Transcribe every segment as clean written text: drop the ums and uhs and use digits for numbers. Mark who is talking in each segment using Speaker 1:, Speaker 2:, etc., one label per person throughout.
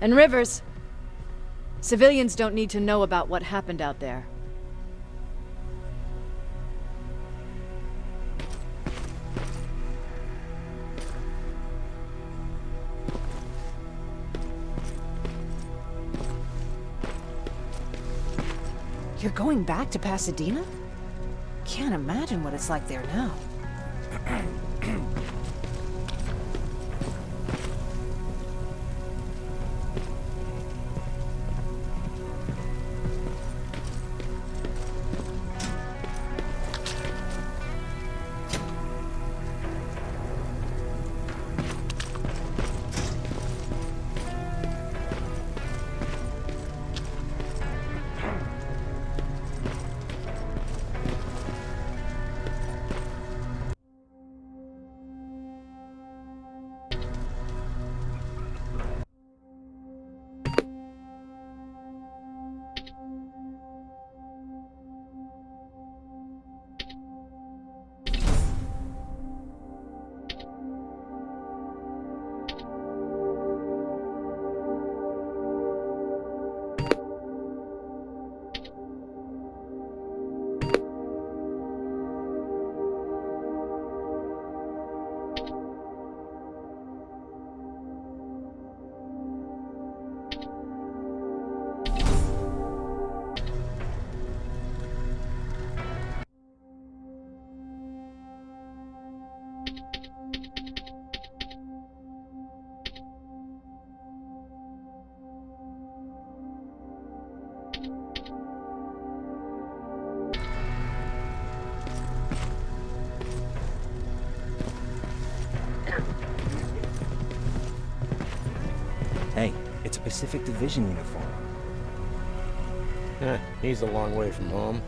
Speaker 1: And Rivers, civilians don't need to know about what happened out there.
Speaker 2: You're going back to Pasadena? Can't imagine what it's like there now.
Speaker 3: Hey, it's a Pacific Division uniform.
Speaker 4: He's a long way from home.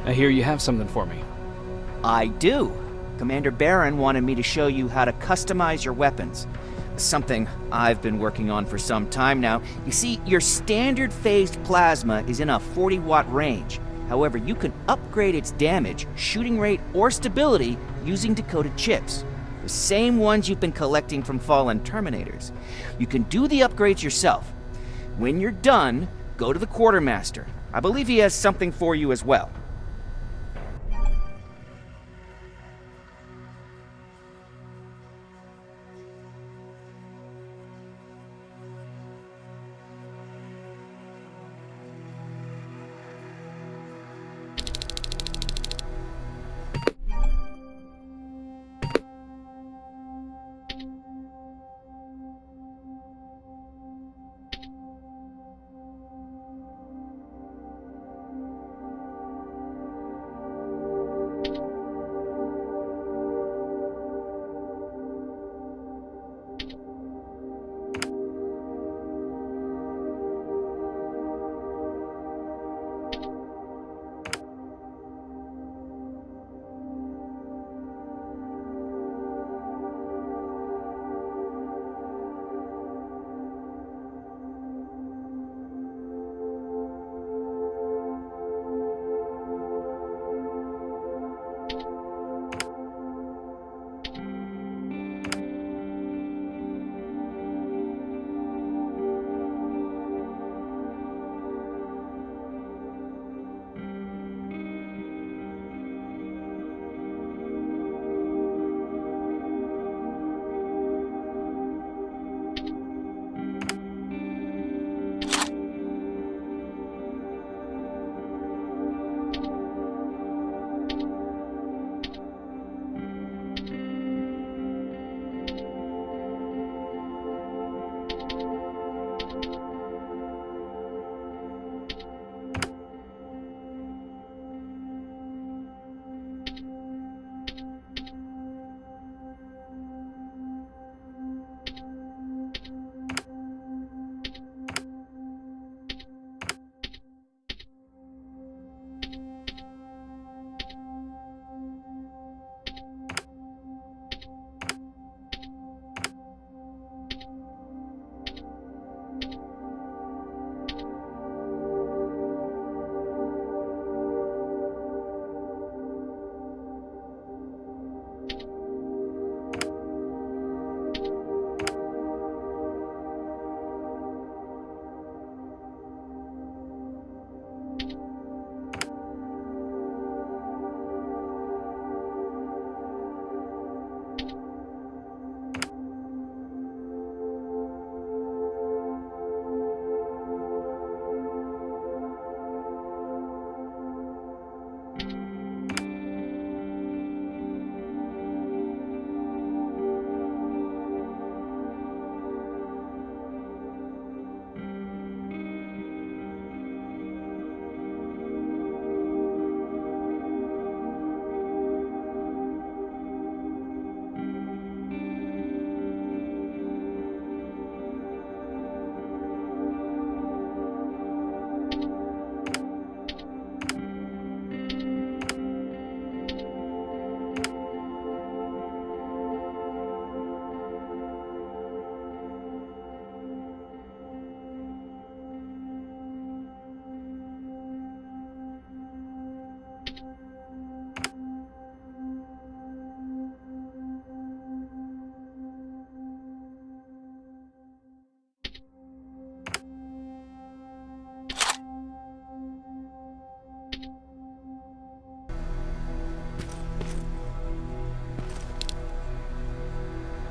Speaker 5: I hear you have something for me.
Speaker 3: I do. Commander Barron wanted me to show you how to customize your weapons. Something I've been working on for some time now. You see, your standard phased plasma is in a 40-watt range. However, you can upgrade its damage, shooting rate, or stability using decoded chips. The same ones you've been collecting from fallen Terminators. You can do the upgrades yourself. When you're done, go to the Quartermaster. I believe he has something for you as well.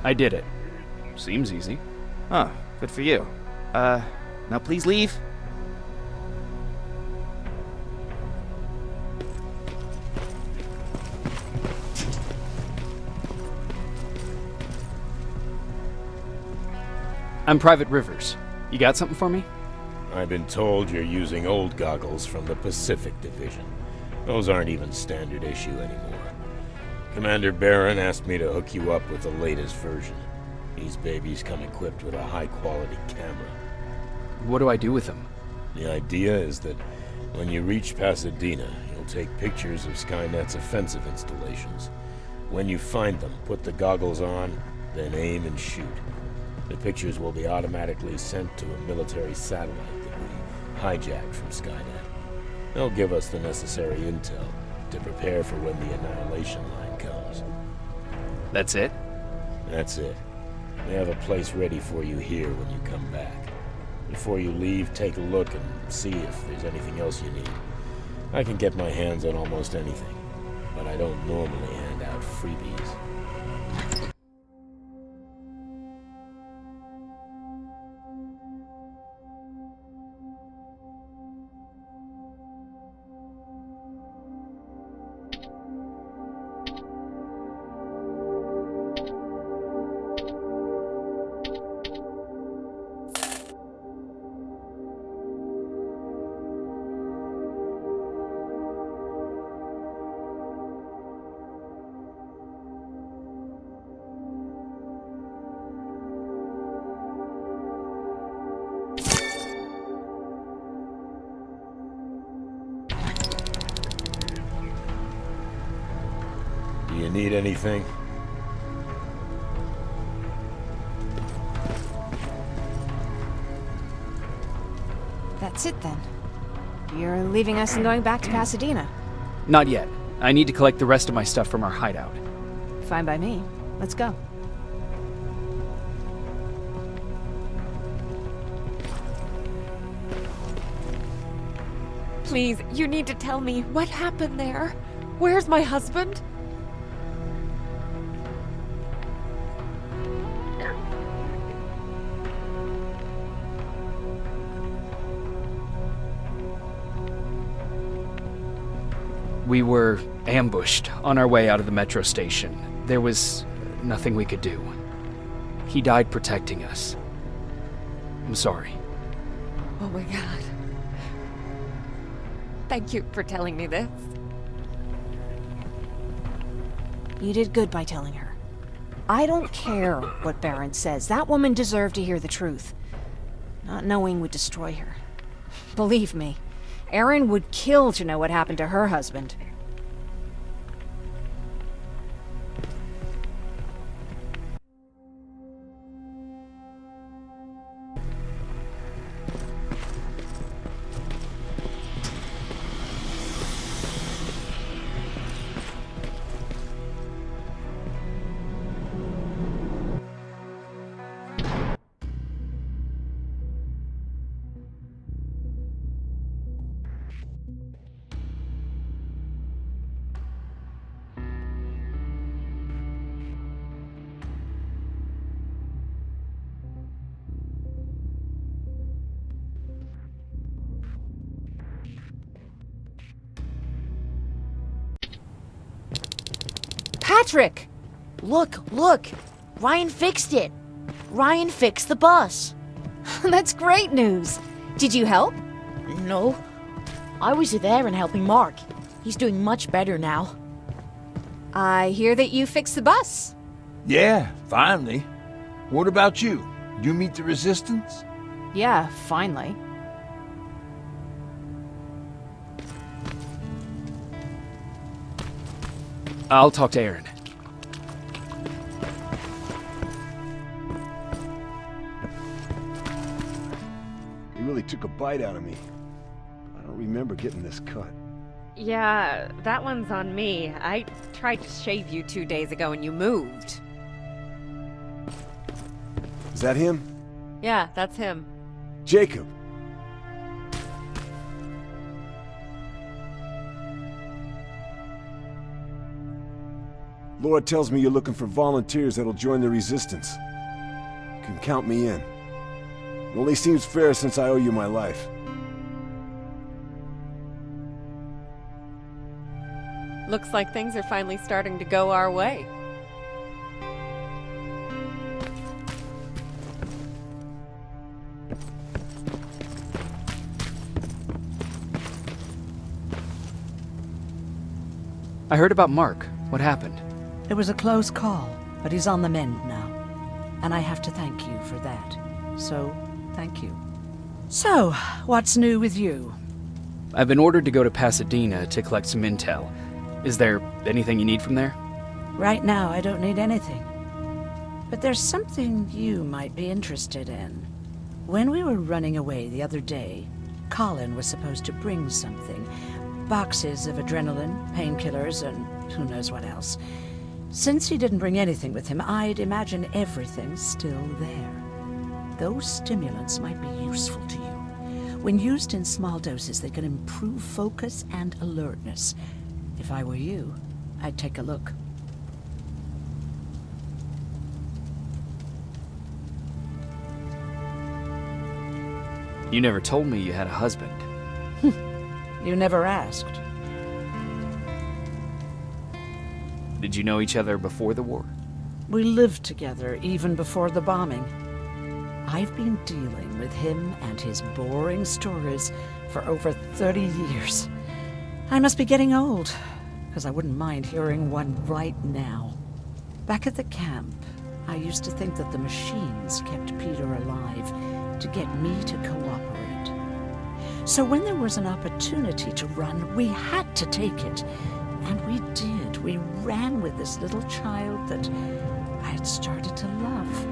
Speaker 5: I did it. Seems easy.
Speaker 3: Huh, good for you. Now please leave.
Speaker 5: I'm Private Rivers. You got something for me?
Speaker 4: I've been told you're using old goggles from the Pacific Division. Those aren't even standard issue anymore. Commander Barron asked me to hook you up with the latest version. These babies come equipped with a high-quality camera.
Speaker 5: What do I do with them?
Speaker 4: The idea is that when you reach Pasadena, you'll take pictures of Skynet's offensive installations. When you find them, put the goggles on, then aim and shoot. The pictures will be automatically sent to a military satellite that we hijacked from Skynet. They'll give us the necessary intel to prepare for when the annihilation line comes.
Speaker 5: That's it?
Speaker 4: That's it. We have a place ready for you here when you come back. Before you leave, take a look and see if there's anything else you need. I can get my hands on almost anything, but I don't normally hand out freebies. Do you need anything?
Speaker 2: That's it then. You're leaving us and going back to Pasadena.
Speaker 5: Not yet. I need to collect the rest of my stuff from our hideout.
Speaker 2: Fine by me. Let's go.
Speaker 6: Please, you need to tell me what happened there. Where's my husband?
Speaker 5: We were ambushed on our way out of the metro station. There was nothing we could do. He died protecting us. I'm sorry.
Speaker 6: Oh my god. Thank you for telling me this.
Speaker 2: You did good by telling her. I don't care what Barron says. That woman deserved to hear the truth. Not knowing would destroy her. Believe me, Erin would kill to know what happened to her husband.
Speaker 7: Patrick! Look! Ryan fixed it! Ryan fixed the bus!
Speaker 2: That's great news. Did you help?
Speaker 7: No. I was there and helping Mark. He's doing much better now.
Speaker 2: I hear that you fixed the bus.
Speaker 8: Yeah, finally. What about you? You meet the resistance?
Speaker 2: Yeah, finally.
Speaker 5: I'll talk to Erin.
Speaker 9: He really took a bite out of me. I don't remember getting this cut.
Speaker 6: Yeah, that one's on me. I tried to shave you 2 days ago and you moved.
Speaker 9: Is that him?
Speaker 6: Yeah, that's him.
Speaker 9: Jacob! Laura tells me you're looking for volunteers that'll join the Resistance. You can count me in. It only seems fair since I owe you my life.
Speaker 6: Looks like things are finally starting to go our way.
Speaker 5: I heard about Mark. What happened?
Speaker 10: It was a close call, but he's on the mend now. And I have to thank you for that. So, thank you. So, what's new with you?
Speaker 5: I've been ordered to go to Pasadena to collect some intel. Is there anything you need from there?
Speaker 10: Right now, I don't need anything. But there's something you might be interested in. When we were running away the other day, Colin was supposed to bring something. Boxes of adrenaline, painkillers, and who knows what else. Since he didn't bring anything with him, I'd imagine everything's still there. Those stimulants might be useful to you. When used in small doses, they can improve focus and alertness. If I were you, I'd take a look.
Speaker 5: You never told me you had a husband.
Speaker 10: You never asked.
Speaker 5: Did you know each other before the war?
Speaker 10: We lived together even before the bombing. I've been dealing with him and his boring stories for over 30 years. I must be getting old, because I wouldn't mind hearing one right now. Back at the camp, I used to think that the machines kept Peter alive to get me to cooperate. So when there was an opportunity to run, we had to take it. And we did. We ran with this little child that I had started to love.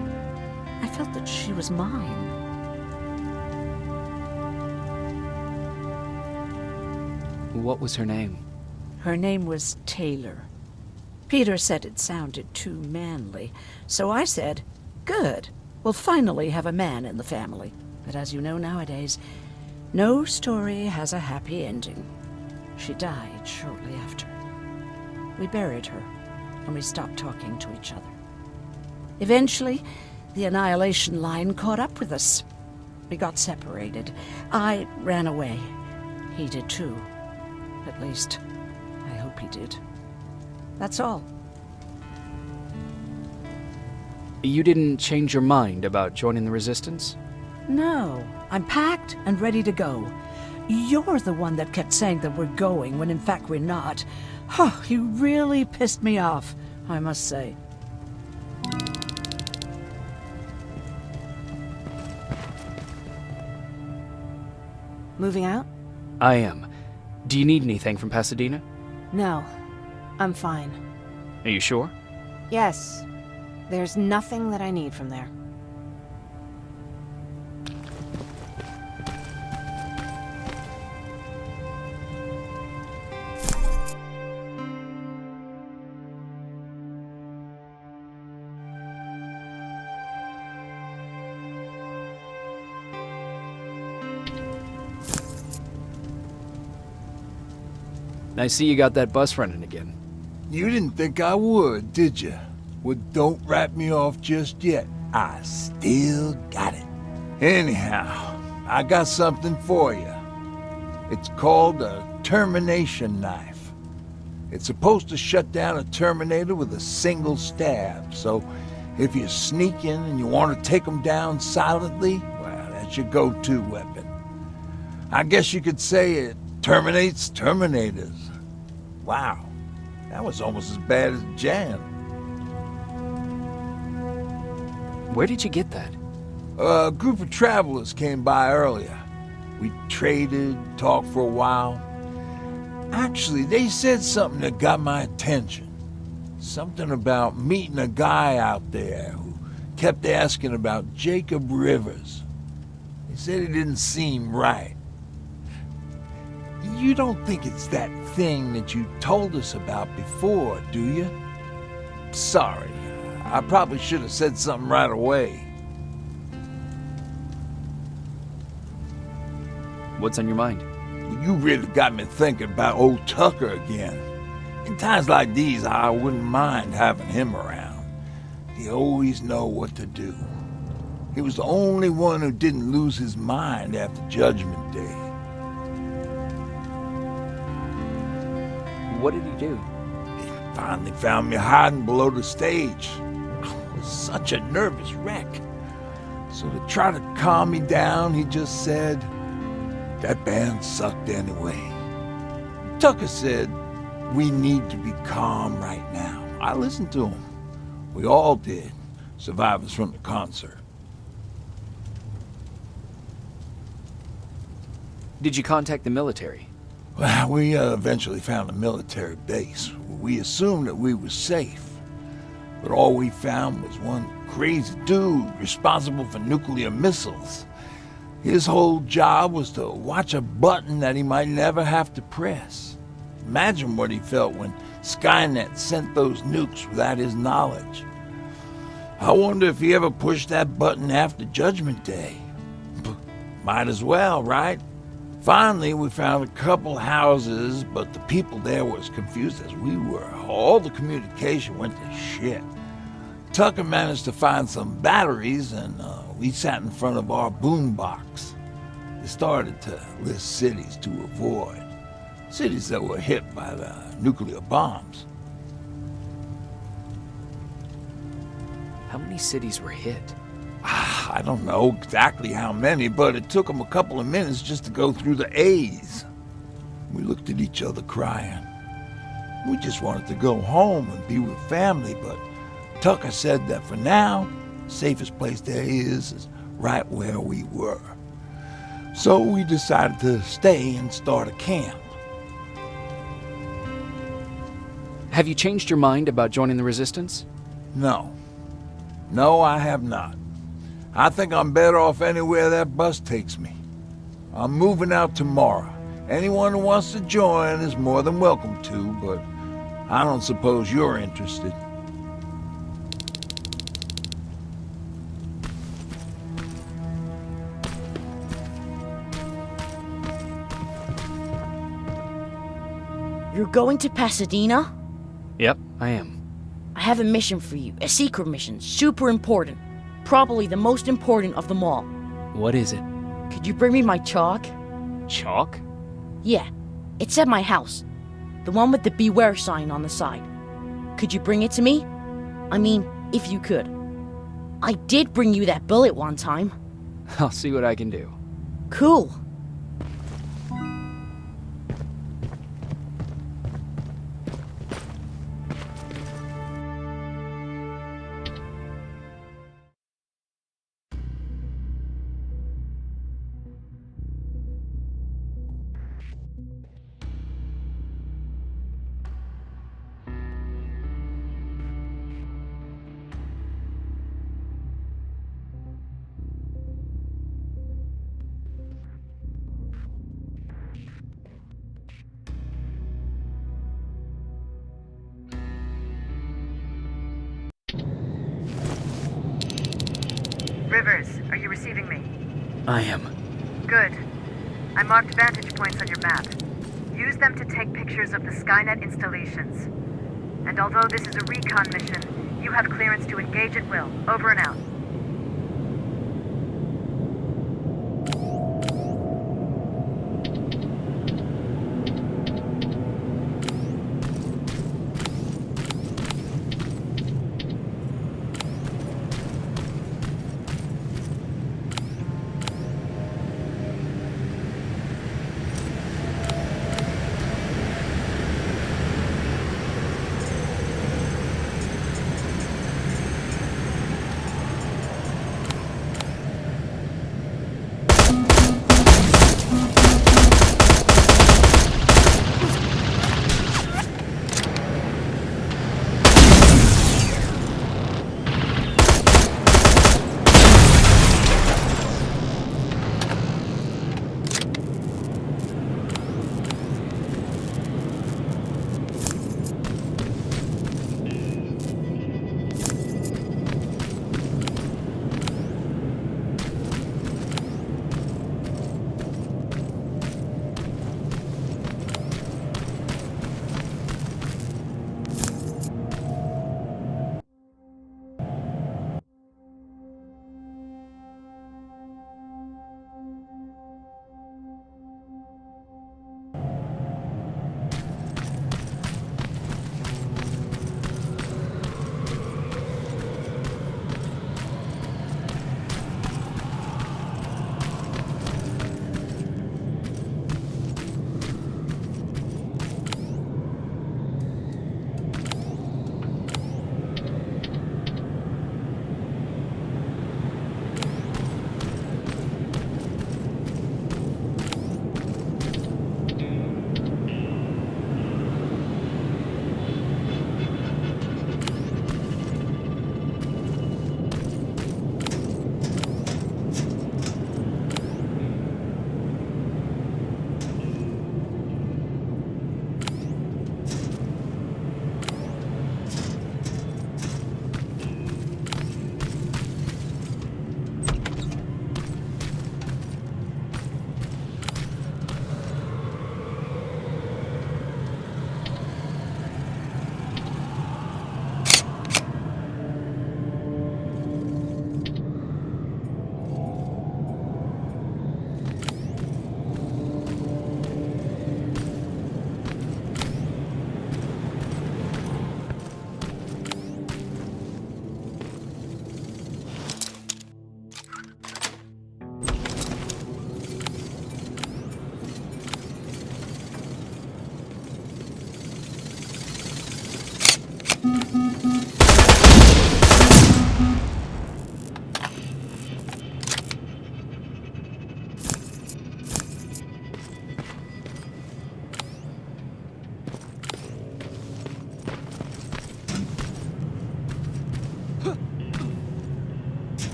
Speaker 10: I felt that she was mine.
Speaker 5: What was her name?
Speaker 10: Her name was Taylor. Peter said it sounded too manly, so I said, good, we'll finally have a man in the family. But as you know nowadays, no story has a happy ending. She died shortly after. We buried her, and we stopped talking to each other. Eventually, the Annihilation Line caught up with us. We got separated. I ran away. He did too. At least, I hope he did. That's all.
Speaker 5: You didn't change your mind about joining the Resistance?
Speaker 10: No, I'm packed and ready to go. You're the one that kept saying that we're going when in fact we're not. Oh, you really pissed me off, I must say.
Speaker 2: Moving out?
Speaker 5: I am. Do you need anything from Pasadena?
Speaker 2: No. I'm fine.
Speaker 5: Are you sure?
Speaker 2: Yes. There's nothing that I need from there.
Speaker 5: I see you got that bus running again.
Speaker 8: You didn't think I would, did you? Well, don't wrap me off just yet. I still got it. Anyhow, I got something for you. It's called a termination knife. It's supposed to shut down a Terminator with a single stab, so if you're sneaking and you want to take them down silently, well, that's your go-to weapon. I guess you could say it terminates Terminators. Wow, that was almost as bad as Jan.
Speaker 5: Where did you get that?
Speaker 8: A group of travelers came by earlier. We traded, talked for a while. Actually, they said something that got my attention. Something about meeting a guy out there who kept asking about Jacob Rivers. They said it didn't seem right. You don't think it's that thing that you told us about before, do you? Sorry, I probably should have said something right away.
Speaker 5: What's on your mind?
Speaker 8: You really got me thinking about old Tucker again. In times like these, I wouldn't mind having him around. He always know what to do. He was the only one who didn't lose his mind after Judgment Day.
Speaker 5: What did he do?
Speaker 8: He finally found me hiding below the stage. I was such a nervous wreck. So to try to calm me down, he just said, "That band sucked anyway." Tucker said, "We need to be calm right now." I listened to him. We all did, survivors from the concert.
Speaker 5: Did you contact the military?
Speaker 8: Well, we eventually found a military base. We assumed that we were safe. But all we found was one crazy dude responsible for nuclear missiles. His whole job was to watch a button that he might never have to press. Imagine what he felt when Skynet sent those nukes without his knowledge. I wonder if he ever pushed that button after Judgment Day. Might as well, right? Finally, we found a couple houses, but the people there were as confused as we were. All the communication went to shit. Tucker managed to find some batteries, and we sat in front of our boombox. They started to list cities to avoid. Cities that were hit by the nuclear bombs.
Speaker 5: How many cities were hit?
Speaker 8: I don't know exactly how many, but it took them a couple of minutes just to go through the A's. We looked at each other crying. We just wanted to go home and be with family, but Tucker said that for now, the safest place there is right where we were. So we decided to stay and start a camp.
Speaker 5: Have you changed your mind about joining the Resistance?
Speaker 8: No. No, I have not. I think I'm better off anywhere that bus takes me. I'm moving out tomorrow. Anyone who wants to join is more than welcome to, but I don't suppose you're interested.
Speaker 7: You're going to Pasadena?
Speaker 5: Yep, I am.
Speaker 7: I have a mission for you. A secret mission. Super important. Probably the most important of them all.
Speaker 5: What is it?
Speaker 7: Could you bring me my chalk?
Speaker 5: Chalk?
Speaker 7: Yeah. It's at my house. The one with the beware sign on the side. Could you bring it to me? I mean, if you could. I did bring you that bullet one time.
Speaker 5: I'll see what I can do.
Speaker 7: Cool.
Speaker 11: Rivers, are you receiving me?
Speaker 5: I am.
Speaker 11: Good. I marked vantage points on your map. Use them to take pictures of the Skynet installations. And although this is a recon mission, you have clearance to engage at will. Over and out.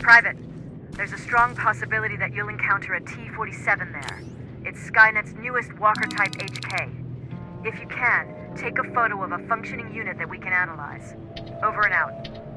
Speaker 11: Private, there's a strong possibility that you'll encounter a T-47 there. It's Skynet's newest Walker-type HK. If you can, take a photo of a functioning unit that we can analyze. Over and out.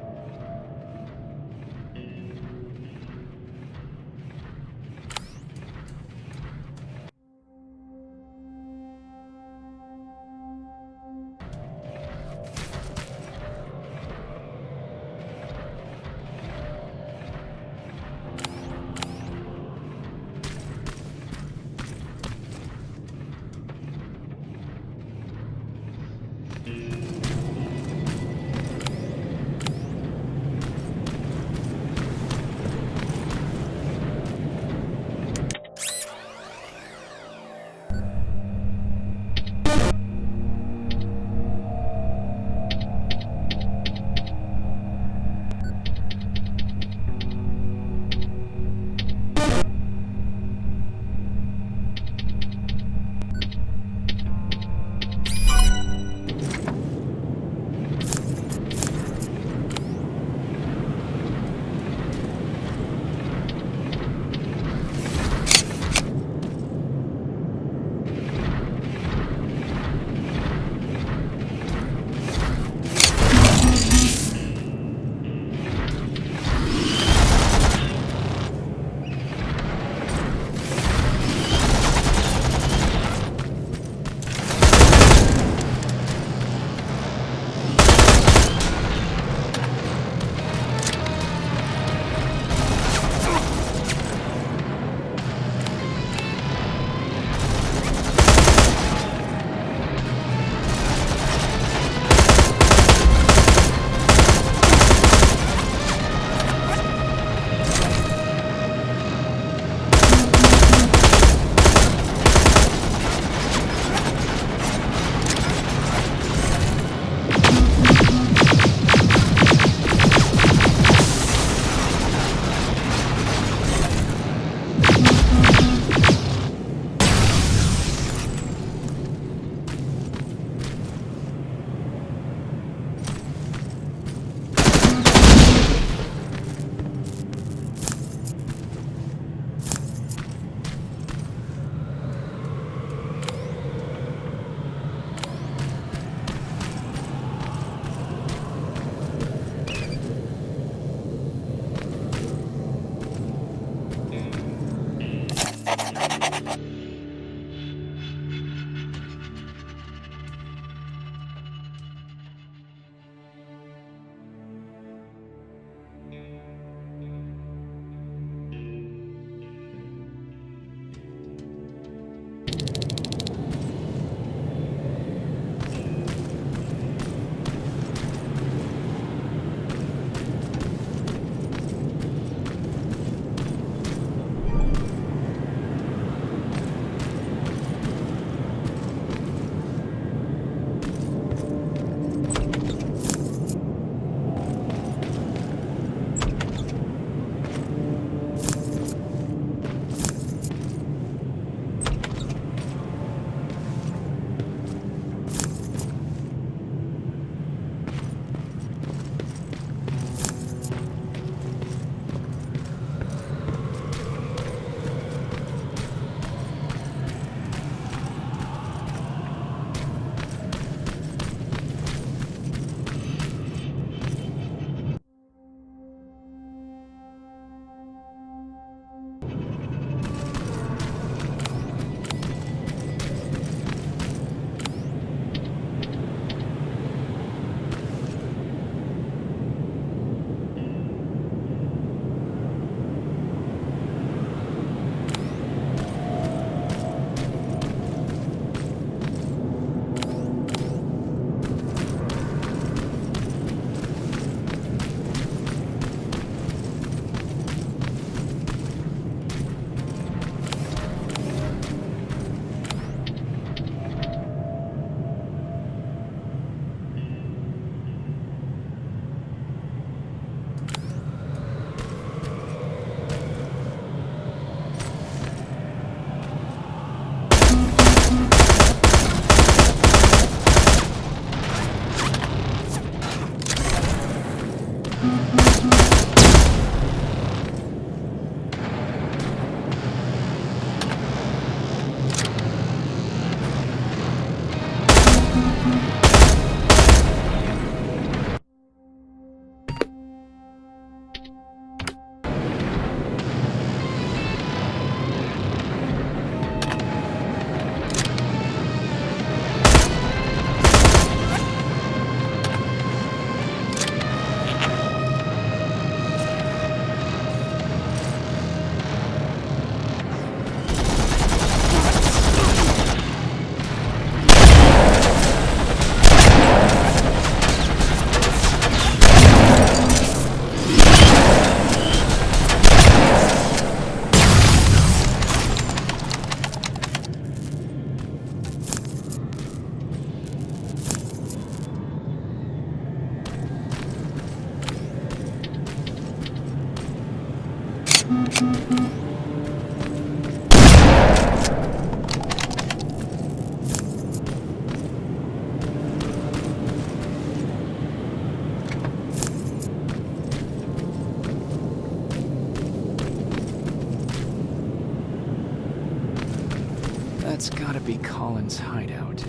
Speaker 5: That's gotta be Colin's hideout.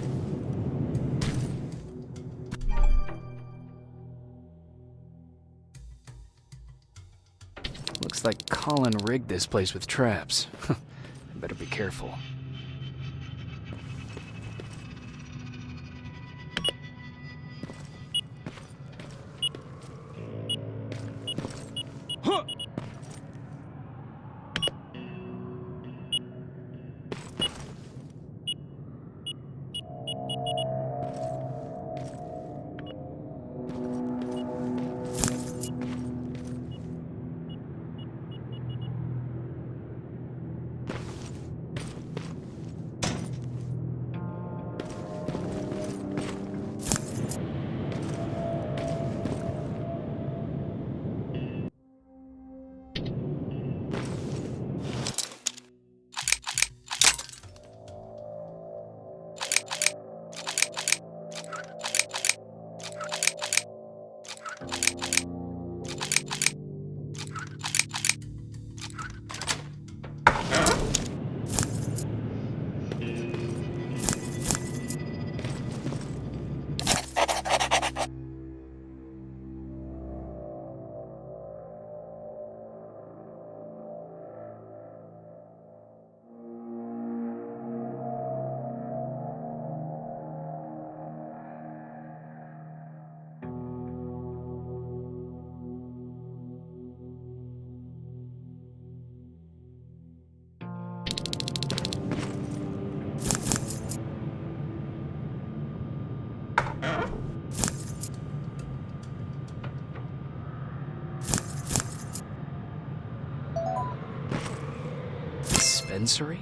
Speaker 5: Looks like Colin rigged this place with traps. I better be careful. Dispensary?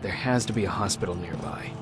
Speaker 5: There has to be a hospital nearby.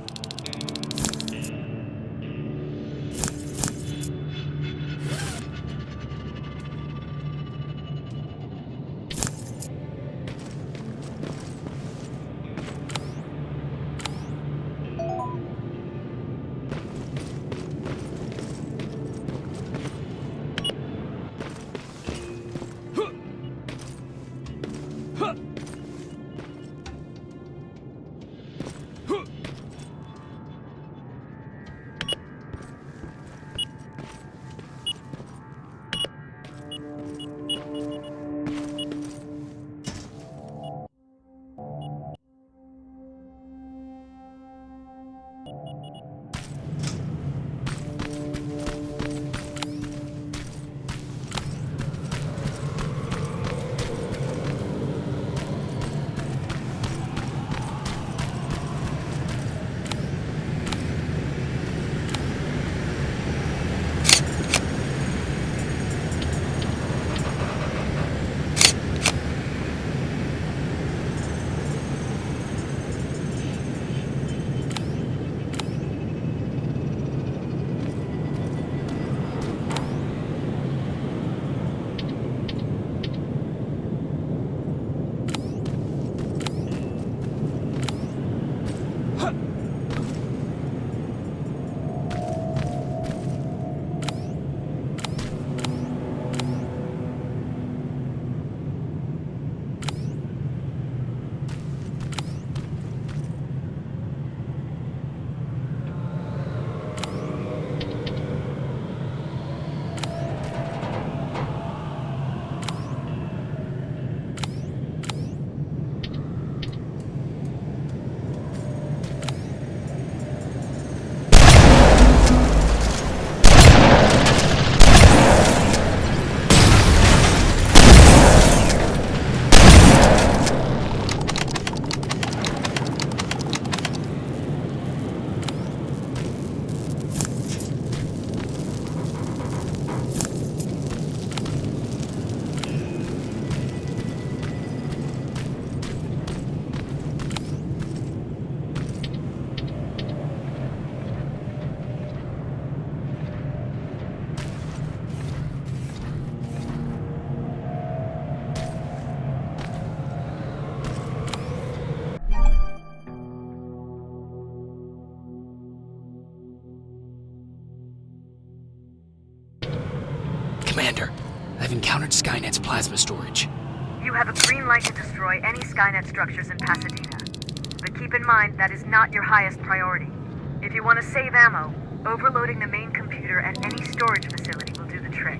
Speaker 5: Commander, I've encountered Skynet's plasma storage.
Speaker 11: You have a green light to destroy any Skynet structures in Pasadena. But keep in mind, that is not your highest priority. If you want to save ammo, overloading the main computer at any storage facility will do the trick.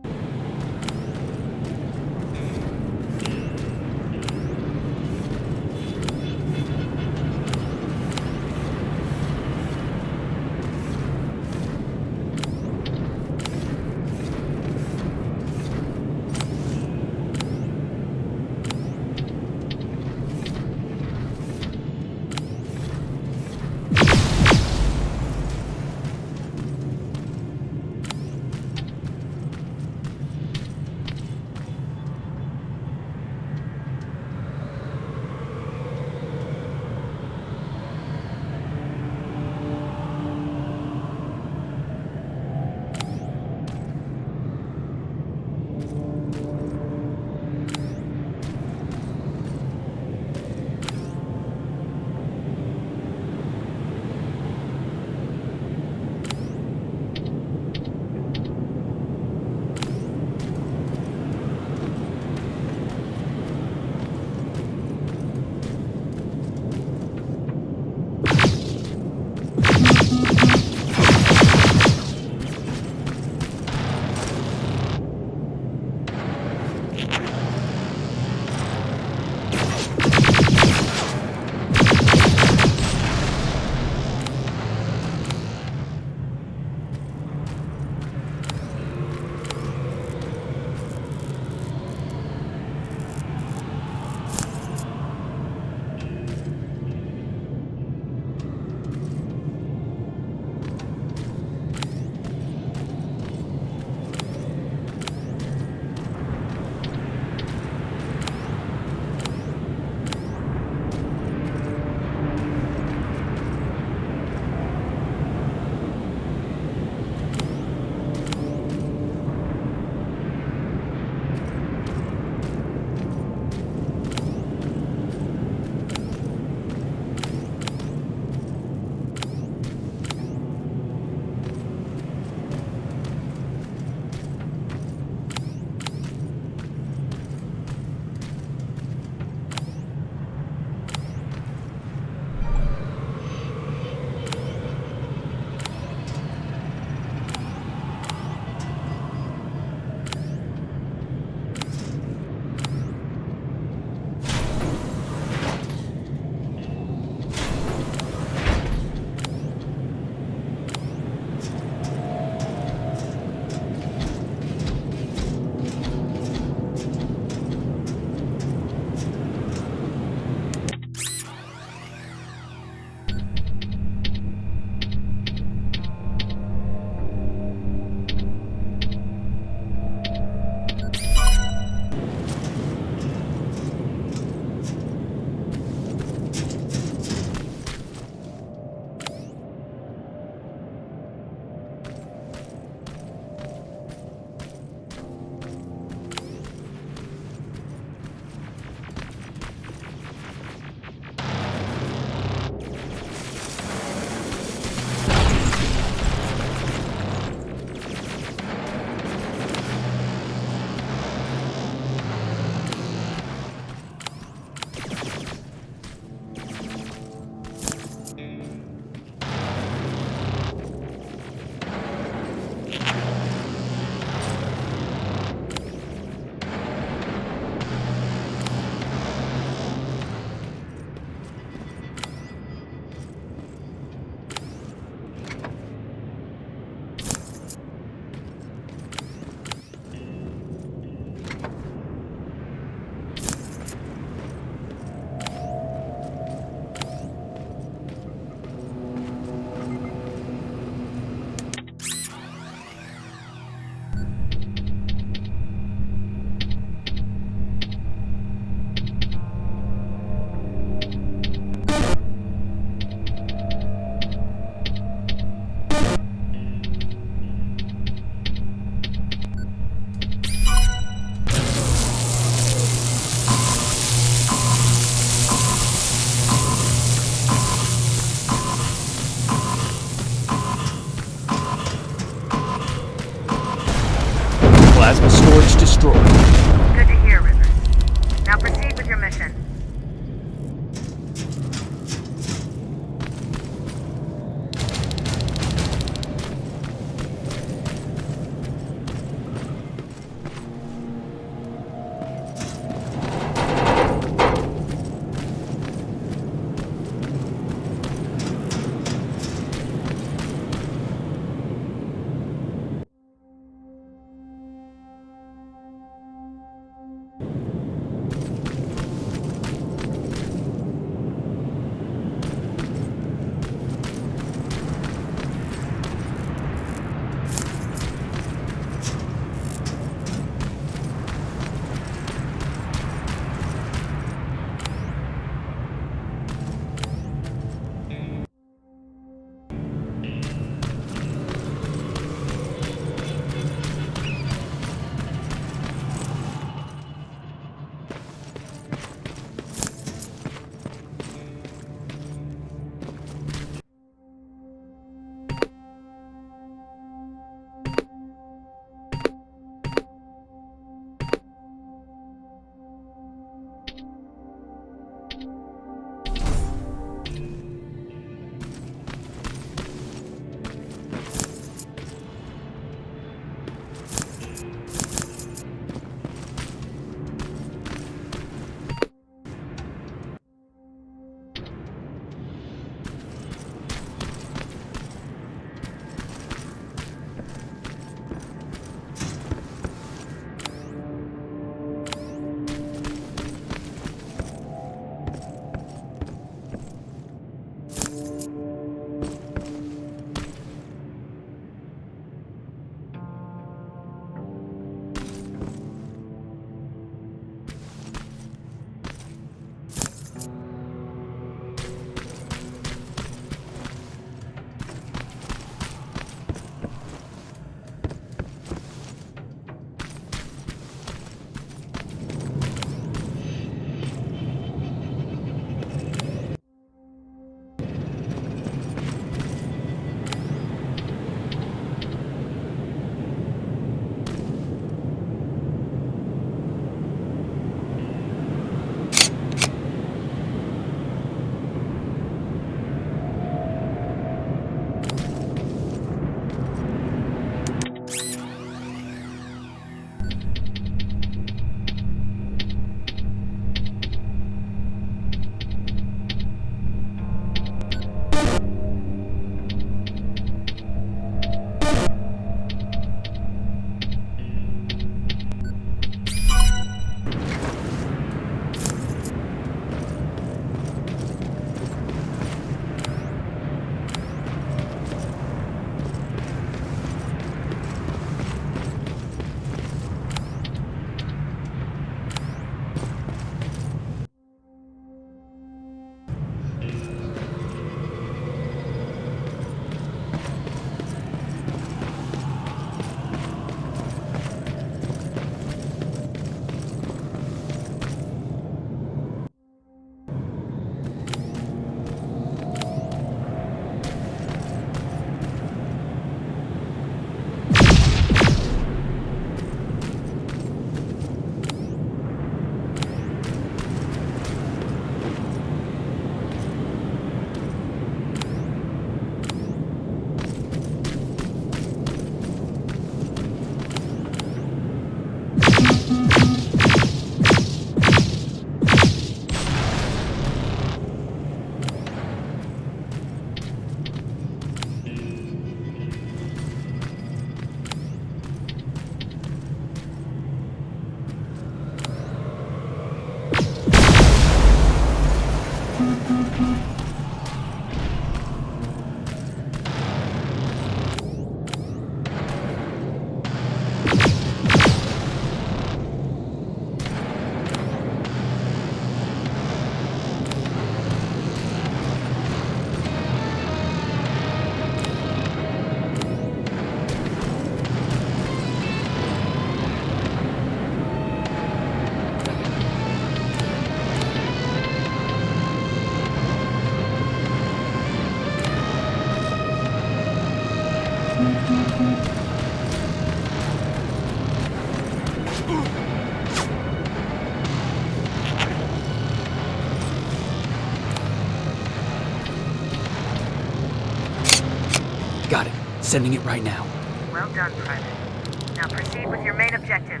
Speaker 5: Sending it right now.
Speaker 11: Well done, Private. Now proceed with your main objective.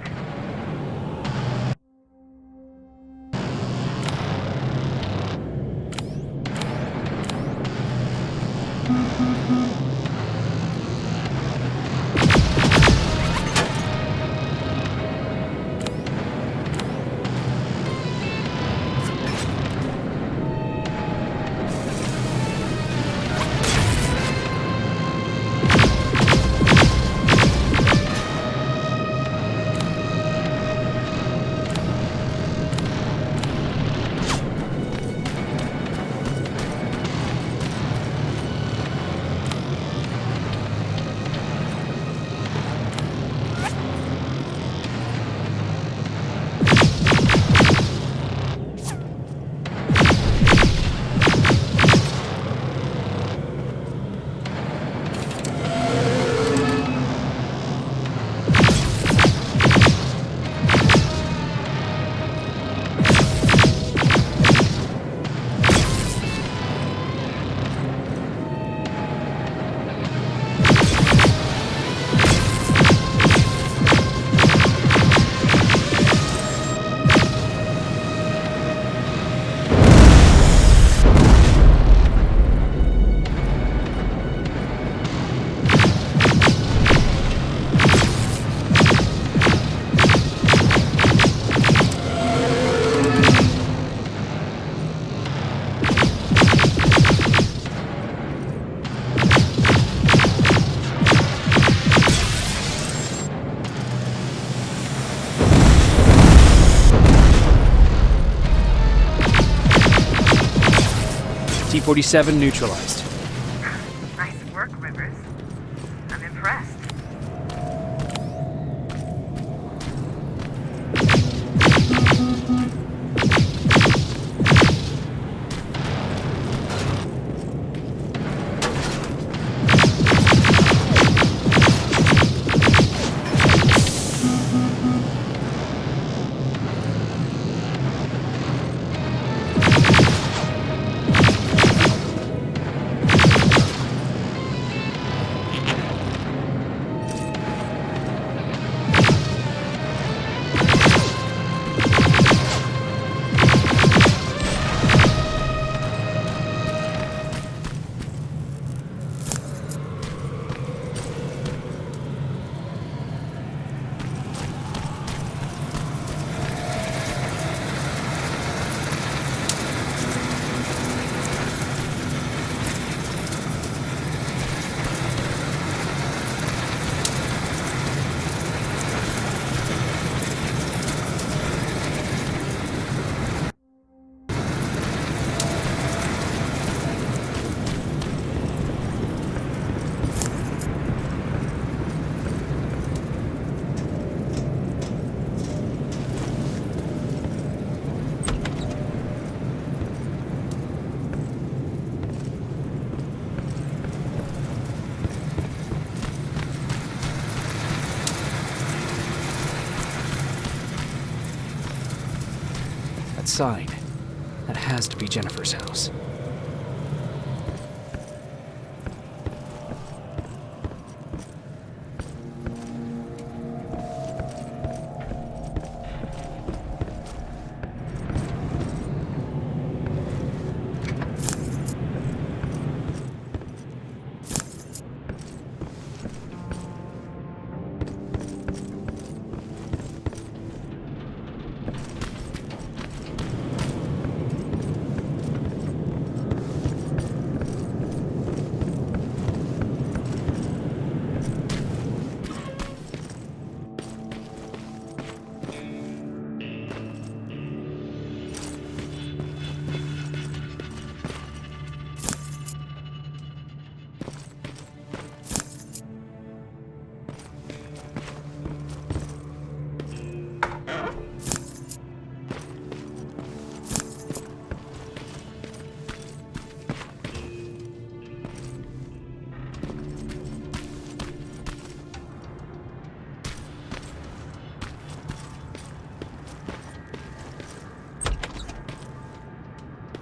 Speaker 5: T-47 neutralized.
Speaker 11: Nice work, Rivers. I'm impressed.
Speaker 5: That sign. That has to be Jennifer's house.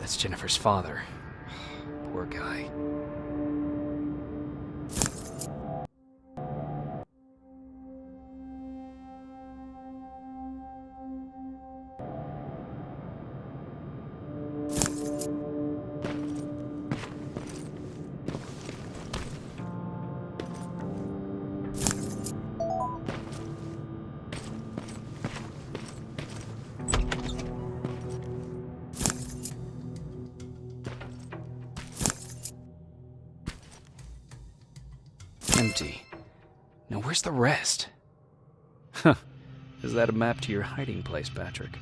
Speaker 5: That's Jennifer's father. Poor guy. empty. Now where's the rest? Huh. Is that a map to your hiding place, Patrick?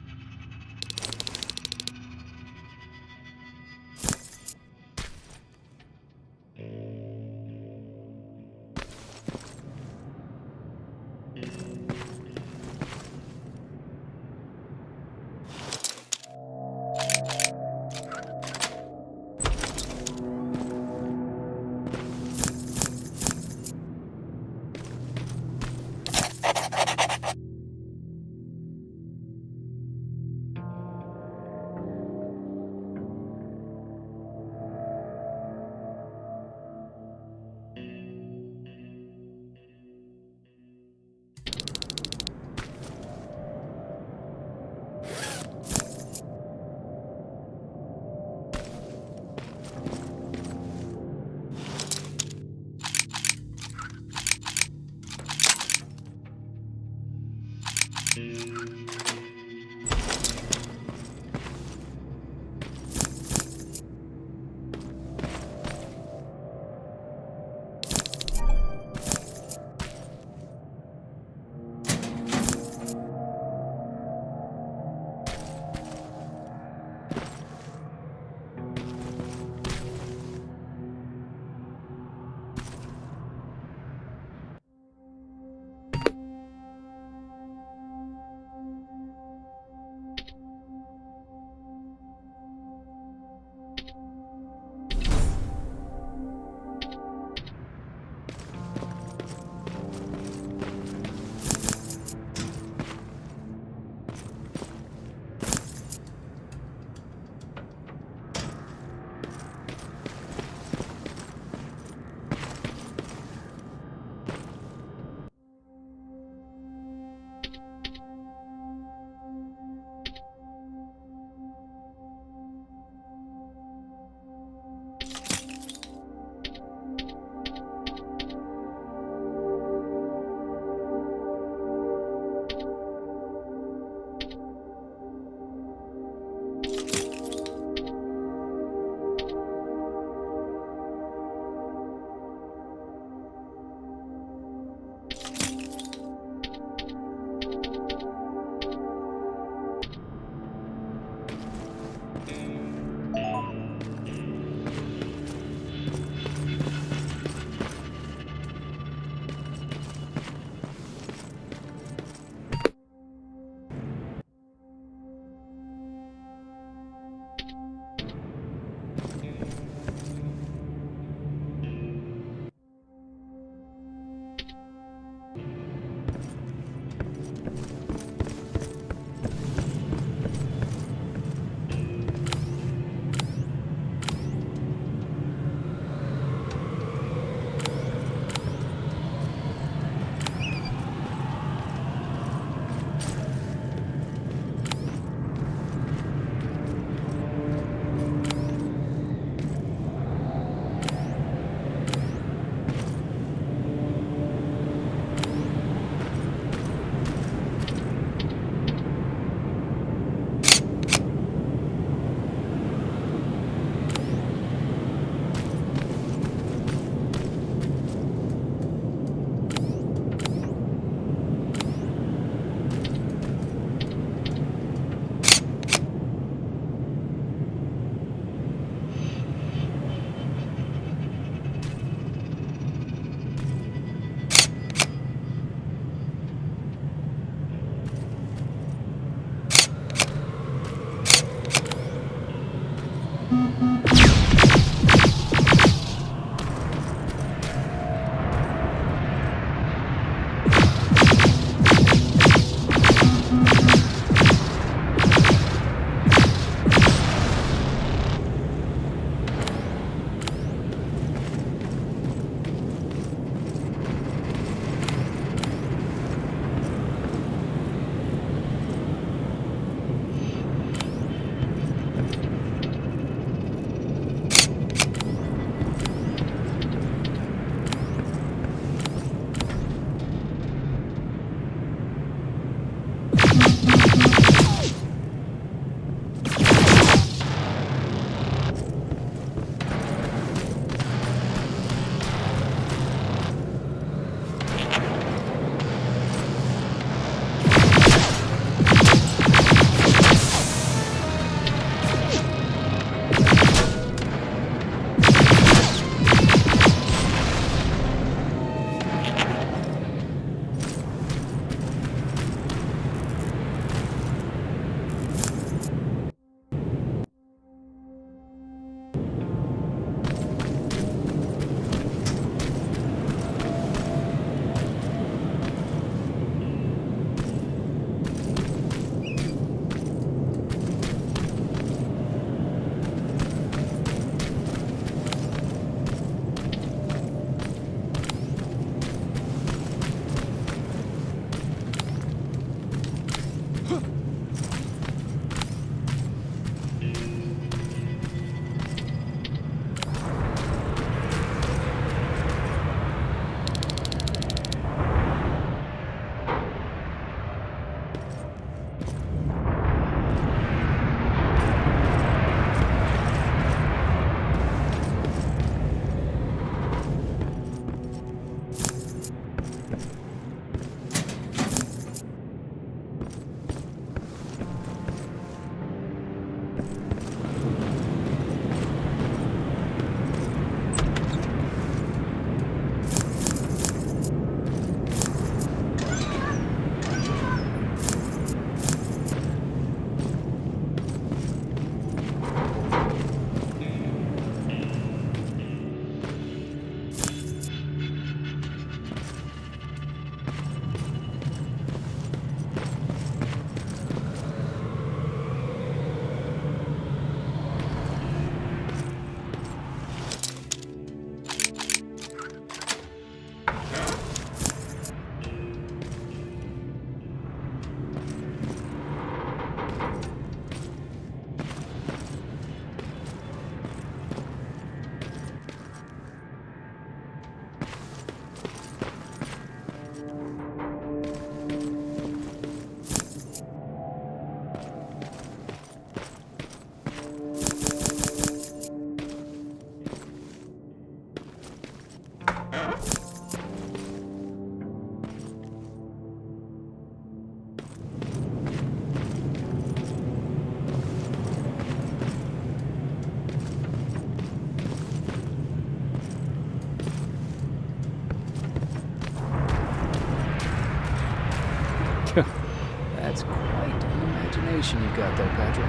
Speaker 5: information you've got there, Patrick?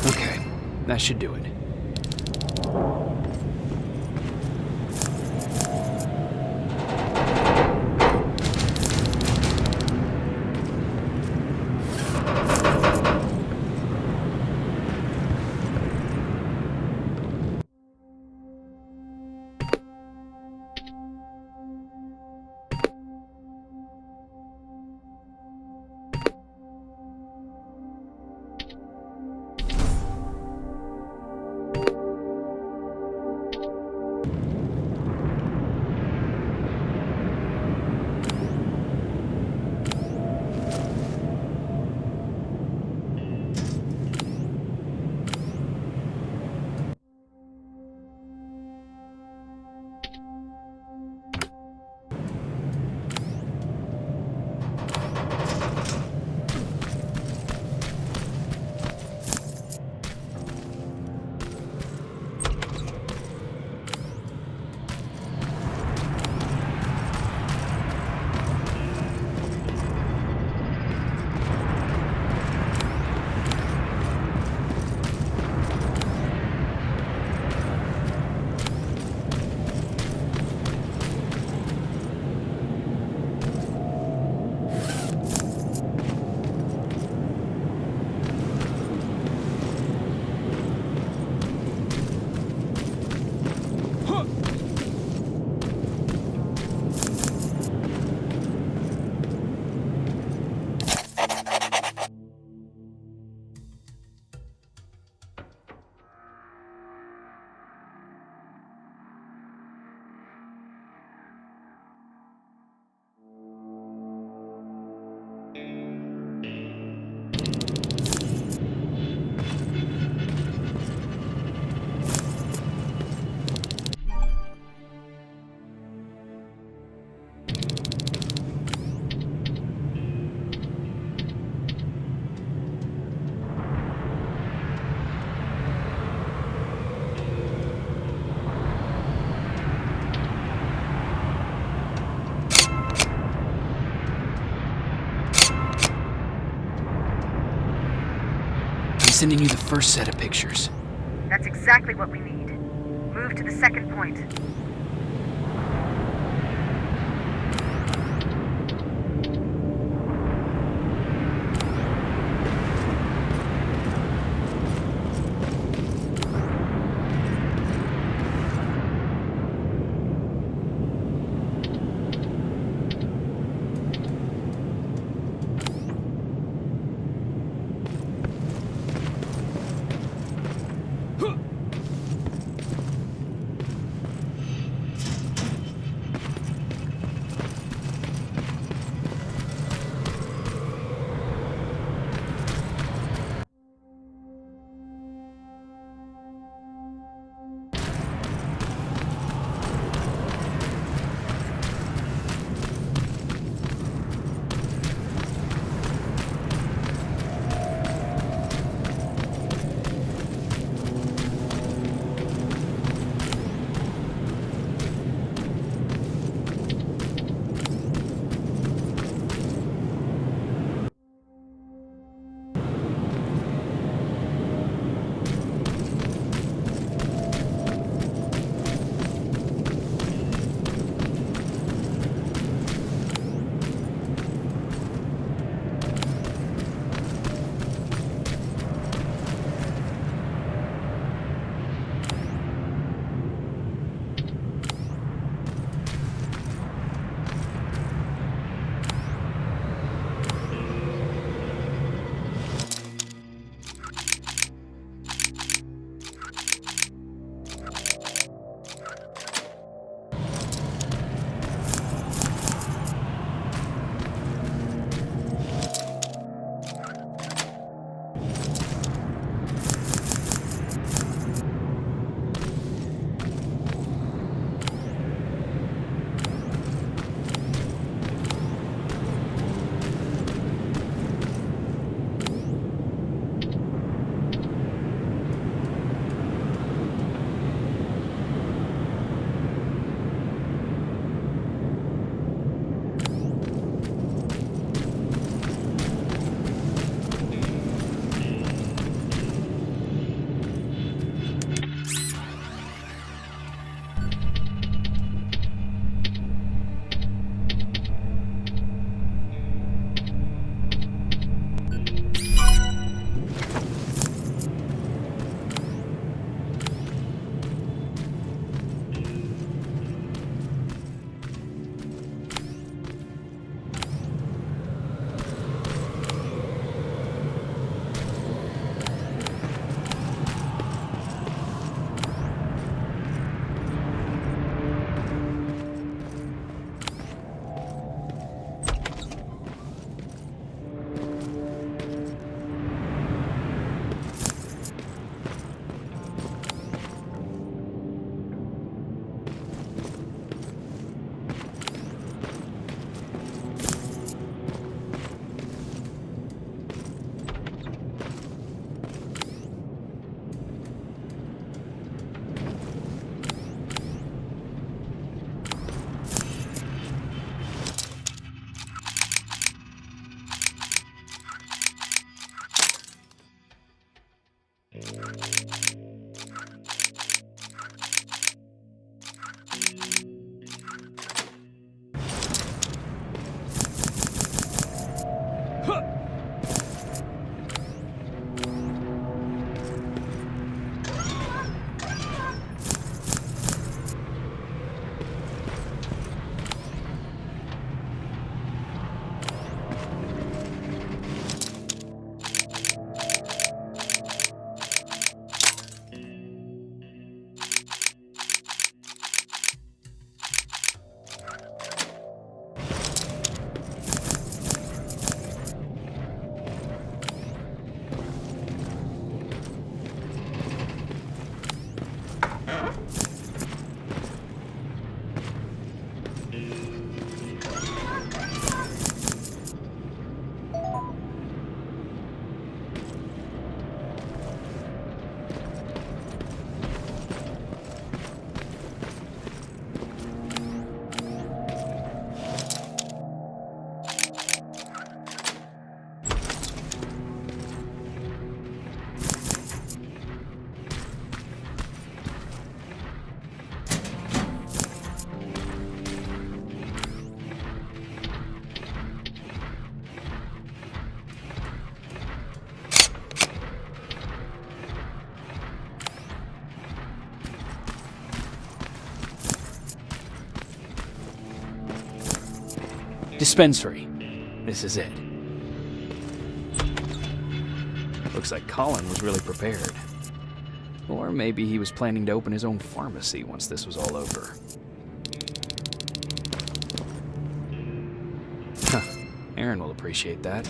Speaker 5: Okay, that should do it. Sending you the first set of pictures.
Speaker 11: That's exactly what we need. Move to the second point.
Speaker 5: Dispensary. This is it. Looks like Colin was really prepared. Or maybe he was planning to open his own pharmacy once this was all over. Huh. Aaron will appreciate that.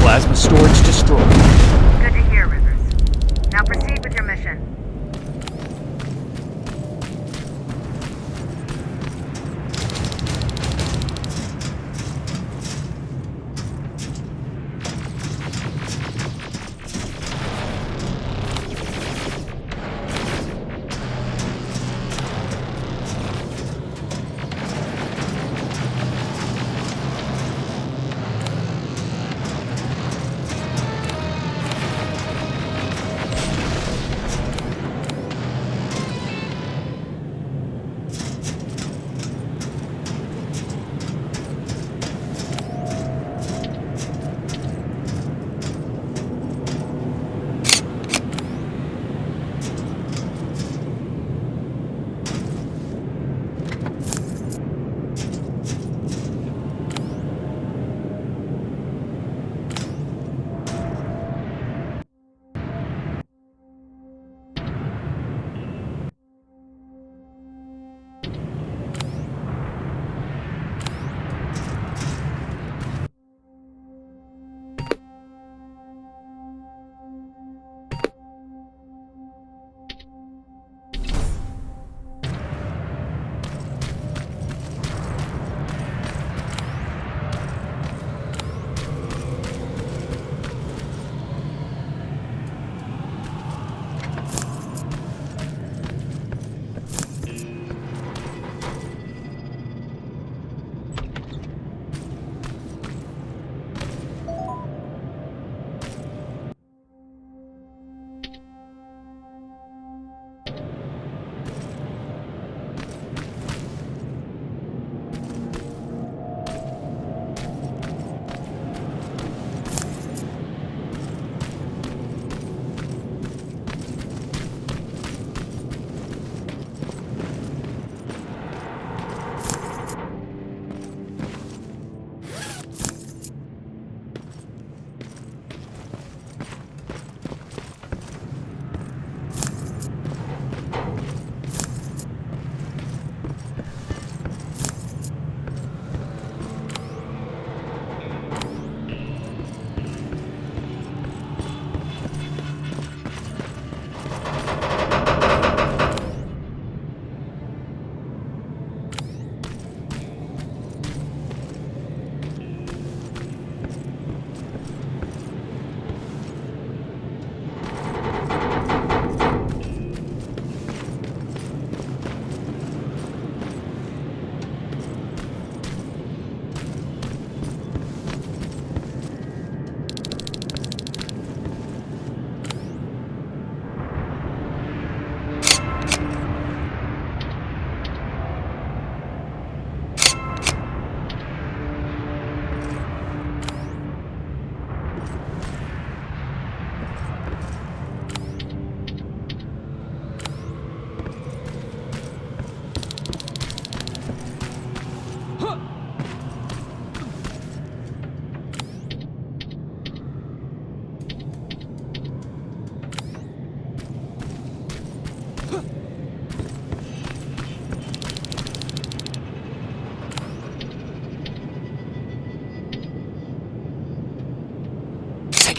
Speaker 5: Plasma storage destroyed.
Speaker 11: Good to hear, Rivers. Now proceed with your mission.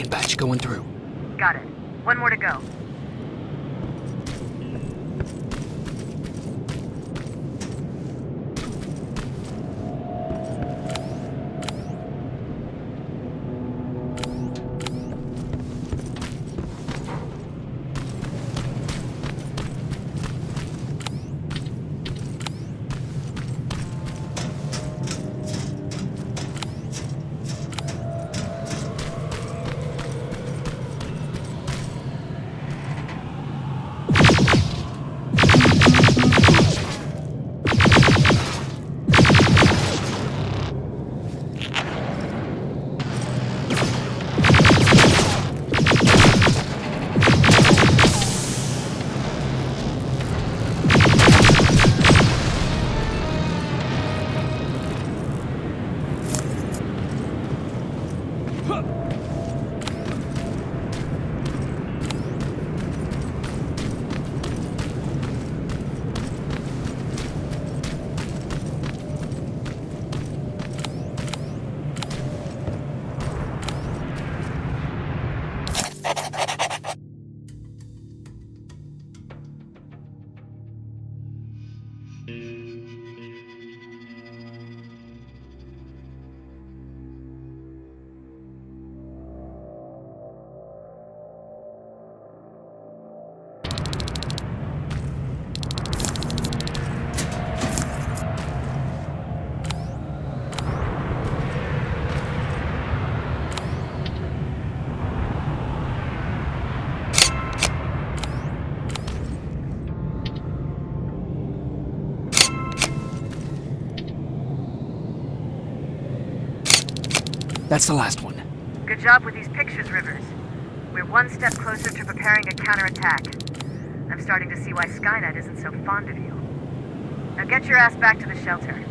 Speaker 5: Scan patch going through.
Speaker 11: Got it. One more to go.
Speaker 5: That's the last one.
Speaker 11: Good job with these pictures, Rivers. We're one step closer to preparing a counterattack. I'm starting to see why Skynet isn't so fond of you. Now get your ass back to the shelter.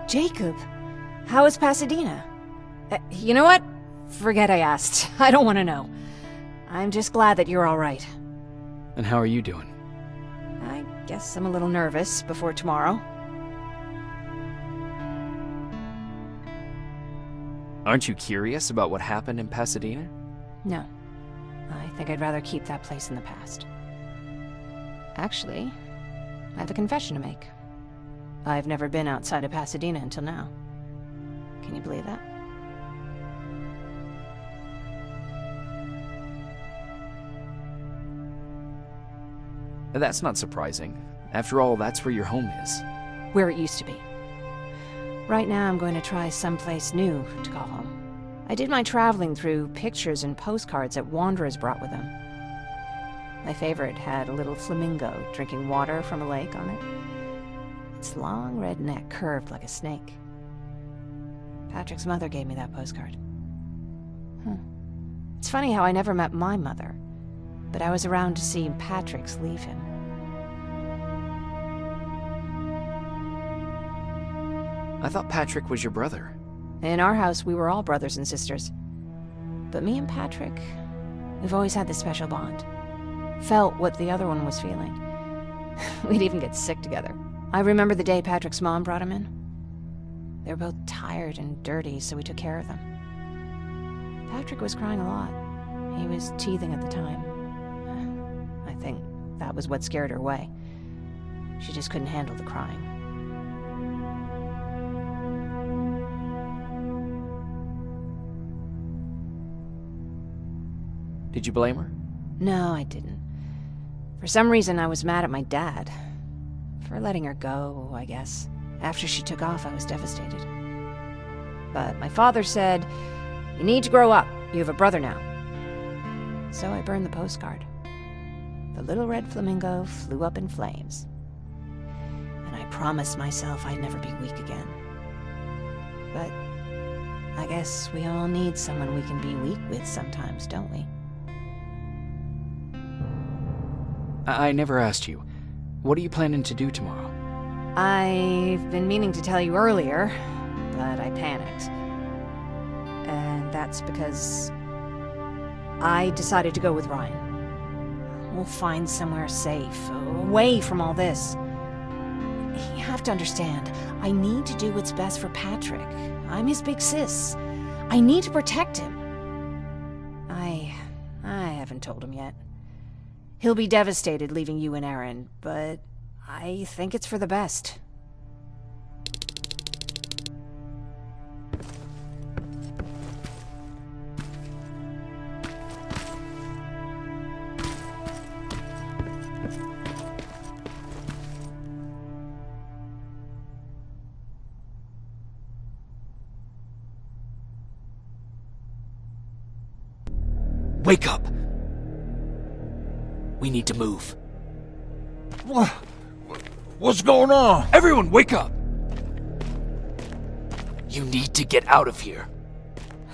Speaker 2: Jacob, how is Pasadena? You know what? Forget I asked. I don't want to know. I'm just glad that you're all right.
Speaker 5: And how are you doing?
Speaker 2: I guess I'm a little nervous before tomorrow.
Speaker 5: Aren't you curious about what happened in Pasadena?
Speaker 2: No. I think I'd rather keep that place in the past. Actually, I have a confession to make. I've never been outside of Pasadena until now. Can you believe that?
Speaker 5: That's not surprising. After all, that's where your home is.
Speaker 2: Where it used to be. Right now, I'm going to try someplace new to call home. I did my traveling through pictures and postcards that wanderers brought with them. My favorite had a little flamingo drinking water from a lake on it. Its long red neck curved like a snake. Patrick's mother gave me that postcard. It's funny how I never met my mother, but I was around to see Patrick's leave him.
Speaker 5: I thought Patrick was your brother.
Speaker 2: In our house, we were all brothers and sisters. But me and Patrick, we've always had this special bond. Felt what the other one was feeling. We'd even get sick together. I remember the day Patrick's mom brought him in. They were both tired and dirty, so we took care of them. Patrick was crying a lot. He was teething at the time. I think that was what scared her away. She just couldn't handle the crying.
Speaker 5: Did you blame her?
Speaker 2: No, I didn't. For some reason, I was mad at my dad. For letting her go, I guess. After she took off, I was devastated. But my father said, "You need to grow up. You have a brother now." So I burned the postcard. The little red flamingo flew up in flames. And I promised myself I'd never be weak again. But I guess we all need someone we can be weak with sometimes, don't we?
Speaker 5: I never asked you. What are you planning to do tomorrow?
Speaker 2: I've been meaning to tell you earlier, but I panicked. And that's because I decided to go with Ryan. We'll find somewhere safe, away from all this. You have to understand, I need to do what's best for Patrick. I'm his big sis. I need to protect him. I haven't told him yet. He'll be devastated leaving you and Aaron, but I think it's for the best.
Speaker 5: Wake up! We need to move.
Speaker 8: What's going on?
Speaker 5: Everyone, wake up! You need to get out of here.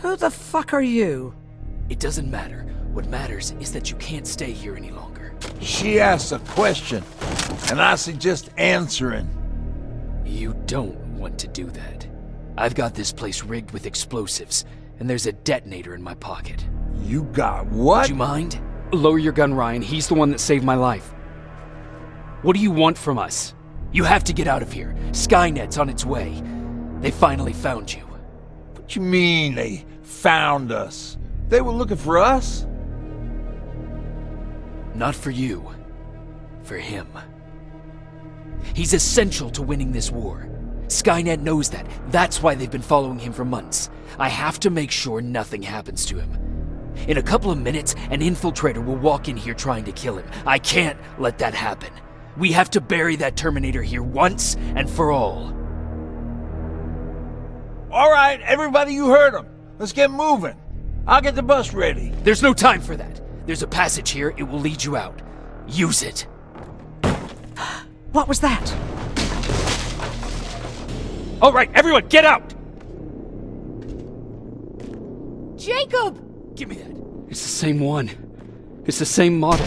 Speaker 10: Who the fuck are you?
Speaker 5: It doesn't matter. What matters is that you can't stay here any longer.
Speaker 8: She asked a question, and I suggest answering.
Speaker 5: You don't want to do that. I've got this place rigged with explosives, and there's a detonator in my pocket.
Speaker 8: You got what?
Speaker 5: Would you mind? Lower your gun, Ryan. He's the one that saved my life. What do you want from us? You have to get out of here. Skynet's on its way. They finally found you.
Speaker 8: What you mean they found us? They were looking for us?
Speaker 5: Not for you. For him. He's essential to winning this war. Skynet knows that. That's why they've been following him for months. I have to make sure nothing happens to him. In a couple of minutes, an infiltrator will walk in here trying to kill him. I can't let that happen. We have to bury that Terminator here once and for all.
Speaker 8: All right, everybody, you heard him. Let's get moving. I'll get the bus ready.
Speaker 5: There's no time for that. There's a passage here. It will lead you out. Use it.
Speaker 10: What was that?
Speaker 5: All right, everyone, get out!
Speaker 2: Jacob!
Speaker 5: Give me that. It's the same one. It's the same model.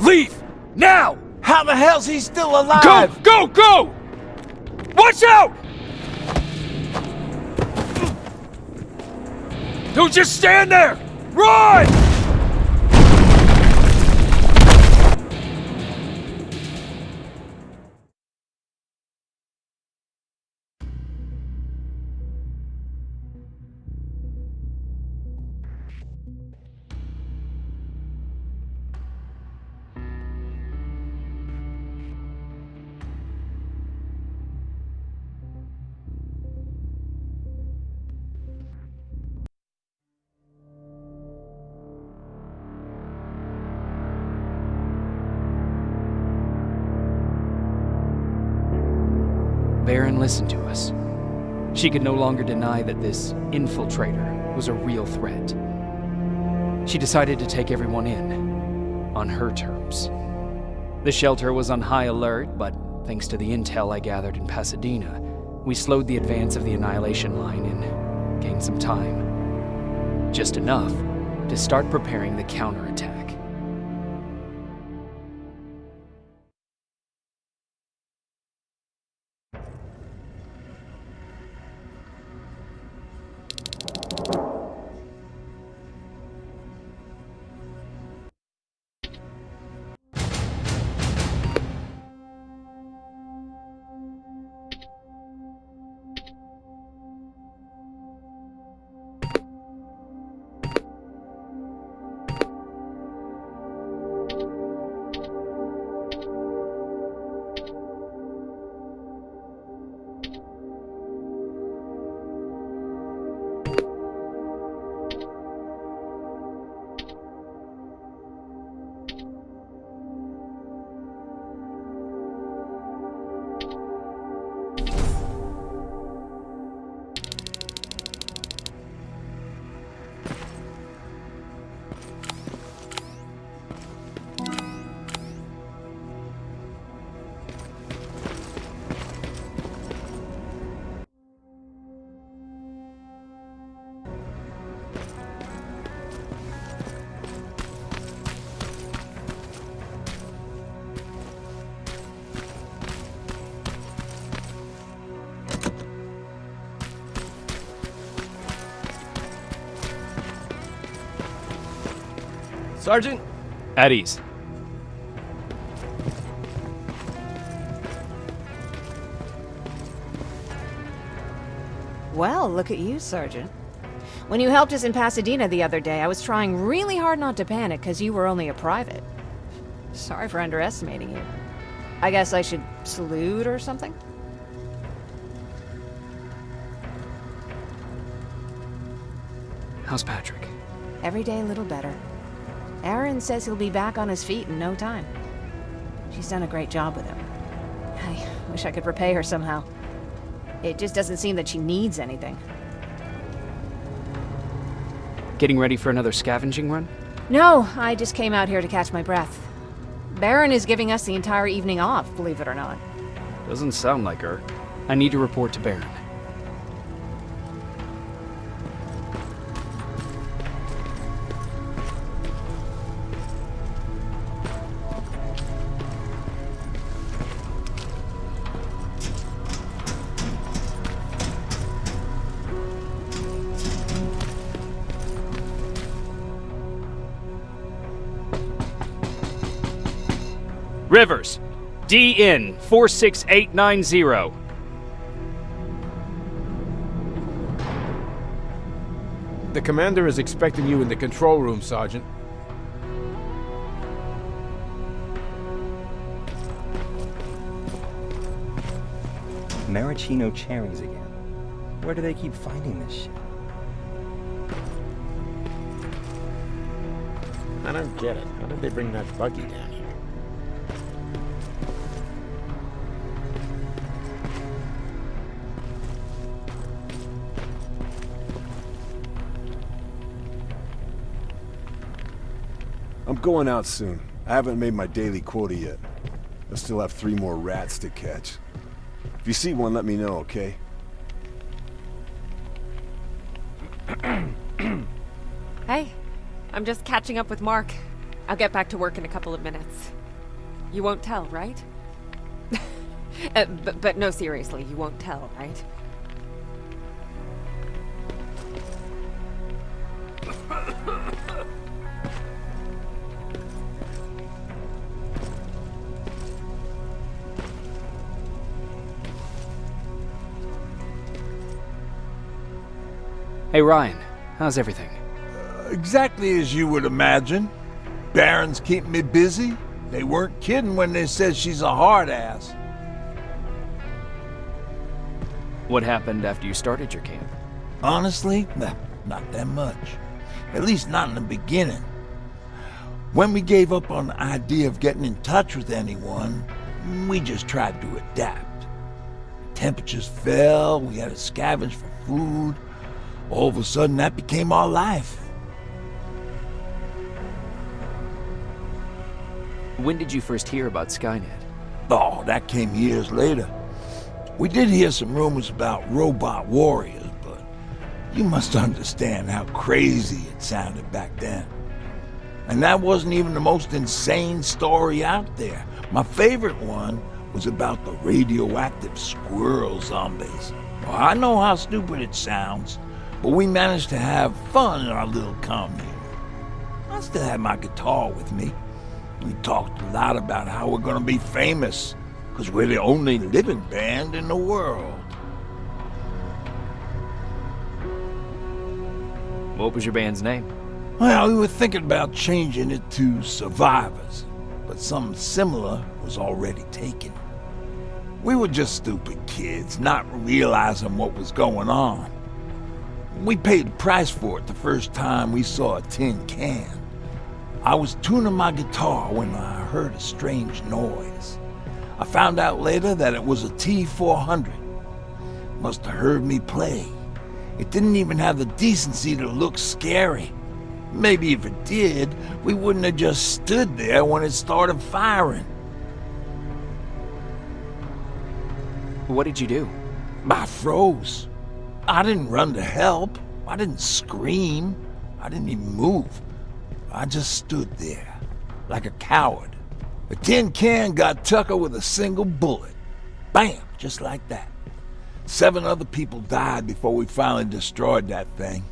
Speaker 8: Leave! Now! How the hell's he still alive?
Speaker 5: Go! Go! Watch out! Don't just stand there! Run! Baron listened to us. She could no longer deny that this infiltrator was a real threat. She decided to take everyone in, on her terms. The shelter was on high alert, but thanks to the intel I gathered in Pasadena, we slowed the advance of the Annihilation Line and gained some time. Just enough to start preparing the counterattack.
Speaker 12: Sergeant?
Speaker 5: At ease.
Speaker 2: Well, look at you, Sergeant. When you helped us in Pasadena the other day, I was trying really hard not to panic because you were only a private. Sorry for underestimating you. I guess I should salute or something?
Speaker 5: How's Patrick?
Speaker 2: Every day a little better. Aaron says he'll be back on his feet in no time. She's done a great job with him. I wish I could repay her somehow. It just doesn't seem that she needs anything.
Speaker 5: Getting ready for another scavenging run?
Speaker 2: No, I just came out here to catch my breath. Baron is giving us the entire evening off, believe it or not.
Speaker 5: Doesn't sound like her. I need to report to Baron. Rivers, DN 46890.
Speaker 12: The commander is expecting you in the control room, Sergeant.
Speaker 13: Maraschino cherries again. Where do they keep finding this shit?
Speaker 4: I don't get it. How did they bring that buggy down here?
Speaker 9: I'm going out soon. I haven't made my daily quota yet. I still have 3 more rats to catch. If you see one, let me know, okay?
Speaker 6: Hey, I'm just catching up with Mark. I'll get back to work in a couple of minutes. You won't tell, right? But no, seriously, you won't tell, right?
Speaker 5: Hey Ryan, how's everything?
Speaker 8: Exactly as you would imagine. Baron's keeping me busy. They weren't kidding when they said she's a hard ass.
Speaker 5: What happened after you started your camp?
Speaker 8: Honestly, not that much. At least not in the beginning. When we gave up on the idea of getting in touch with anyone, we just tried to adapt. Temperatures fell, we had to scavenge for food. All of a sudden, that became our life.
Speaker 5: When did you first hear about Skynet?
Speaker 8: Oh, that came years later. We did hear some rumors about robot warriors, but you must understand how crazy it sounded back then. And that wasn't even the most insane story out there. My favorite one was about the radioactive squirrel zombies. Well, I know how stupid it sounds, but we managed to have fun in our little commune. I still had my guitar with me. We talked a lot about how we're gonna be famous, because we're the only living band in the world.
Speaker 5: What was your band's name?
Speaker 8: Well, we were thinking about changing it to Survivors, but something similar was already taken. We were just stupid kids, not realizing what was going on. We paid the price for it the first time we saw a tin can. I was tuning my guitar when I heard a strange noise. I found out later that it was a T-400. Must have heard me play. It didn't even have the decency to look scary. Maybe if it did, we wouldn't have just stood there when it started firing.
Speaker 5: What did you do?
Speaker 8: I froze. I didn't run to help. I didn't scream. I didn't even move. I just stood there, like a coward. The tin can got Tucker with a single bullet. Bam! Just like that. 7 other people died before we finally destroyed that thing.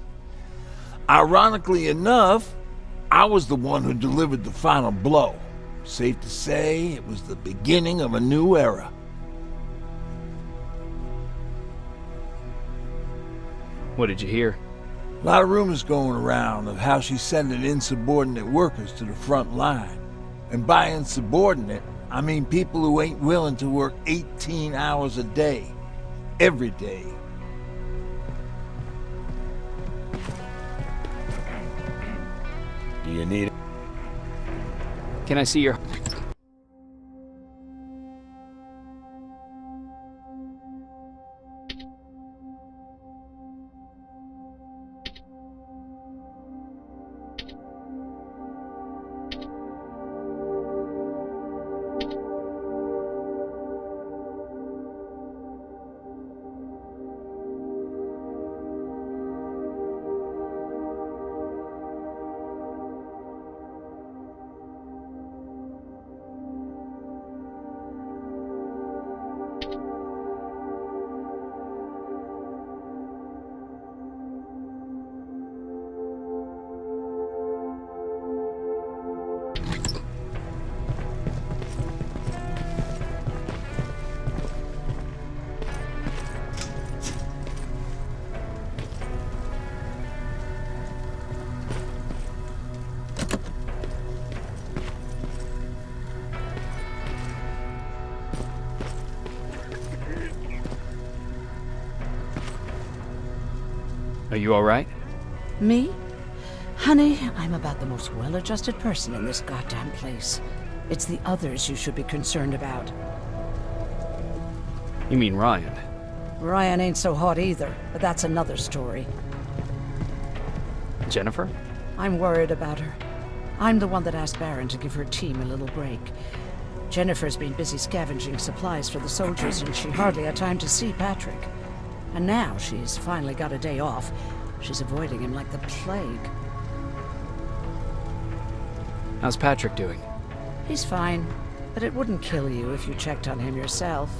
Speaker 8: Ironically enough, I was the one who delivered the final blow. Safe to say, it was the beginning of a new era.
Speaker 5: What did you hear?
Speaker 8: A lot of rumors going around of how she's sending insubordinate workers to the front line. And by insubordinate, I mean people who ain't willing to work 18 hours a day, every day.
Speaker 4: Do you need it?
Speaker 5: Can I see your... Are you all right?
Speaker 10: Me? Honey, I'm about the most well-adjusted person in this goddamn place. It's the others you should be concerned about.
Speaker 5: You mean Ryan?
Speaker 10: Ryan ain't so hot either, but that's another story.
Speaker 5: Jennifer?
Speaker 10: I'm worried about her. I'm the one that asked Baron to give her team a little break. Jennifer's been busy scavenging supplies for the soldiers, and she hardly had time to see Patrick. And now she's finally got a day off. She's avoiding him like the plague.
Speaker 5: How's Patrick doing?
Speaker 10: He's fine. but it wouldn't kill you if you checked on him yourself.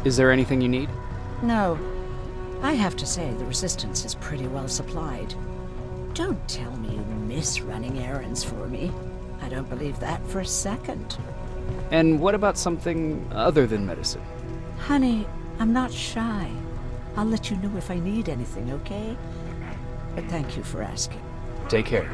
Speaker 12: Is there anything you need?
Speaker 10: No. I have to say, the Resistance is pretty well supplied. Don't tell me you miss running errands for me. I don't believe that for a second.
Speaker 12: And what about something other than medicine?
Speaker 10: Honey, I'm not shy. I'll let you know if I need anything, okay? But thank you for asking.
Speaker 12: Take care.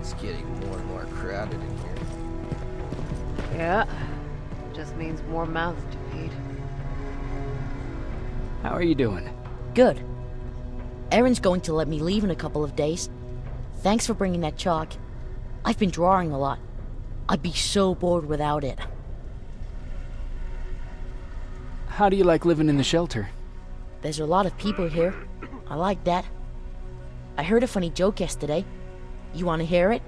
Speaker 14: It's getting more and more crowded in here.
Speaker 6: Yeah. Just means more mouths to feed.
Speaker 12: How are you doing?
Speaker 7: Good. Erin's going to let me leave in a couple of days. Thanks for bringing that chalk. I've been drawing a lot. I'd be so bored without it.
Speaker 12: How do you like living in the shelter?
Speaker 7: There's a lot of people here. I like that. I heard a funny joke yesterday. You want to hear it?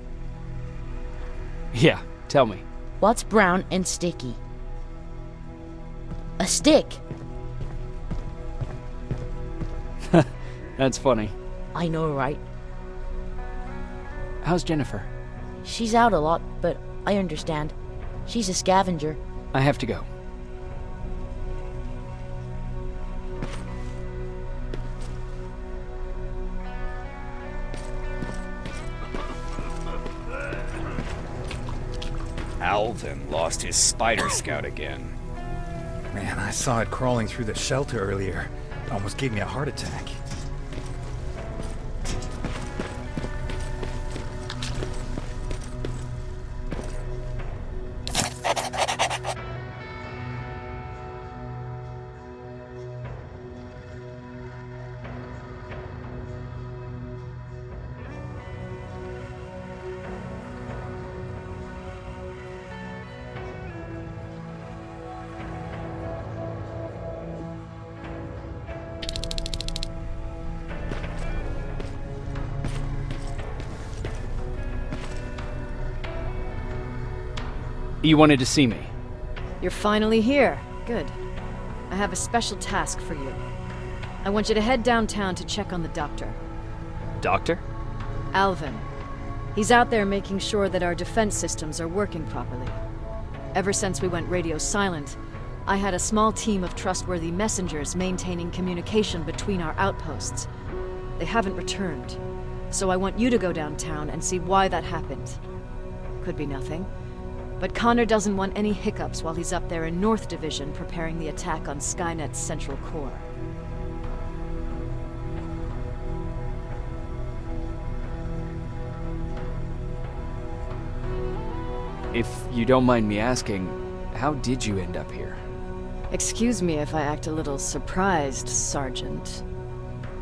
Speaker 12: Yeah, tell me.
Speaker 7: What's brown and sticky? A stick!
Speaker 12: That's funny.
Speaker 7: I know, right?
Speaker 12: How's Jennifer?
Speaker 7: She's out a lot, but I understand. She's a scavenger.
Speaker 12: I have to go.
Speaker 15: Alvin lost his spider scout again.
Speaker 13: Man, I saw it crawling through the shelter earlier. It almost gave me a heart attack.
Speaker 12: You wanted to see me?
Speaker 1: You're finally here. Good. I have a special task for you. I want you to head downtown to check on the doctor.
Speaker 12: Doctor?
Speaker 1: Alvin. He's out there making sure that our defense systems are working properly. Ever since we went radio silent, I had a small team of trustworthy messengers maintaining communication between our outposts. They haven't returned, so I want you to go downtown and see why that happened. Could be nothing. But Connor doesn't want any hiccups while he's up there in North Division preparing the attack on Skynet's central core.
Speaker 12: If you don't mind me asking, how did you end up here?
Speaker 1: Excuse me if I act a little surprised, Sergeant.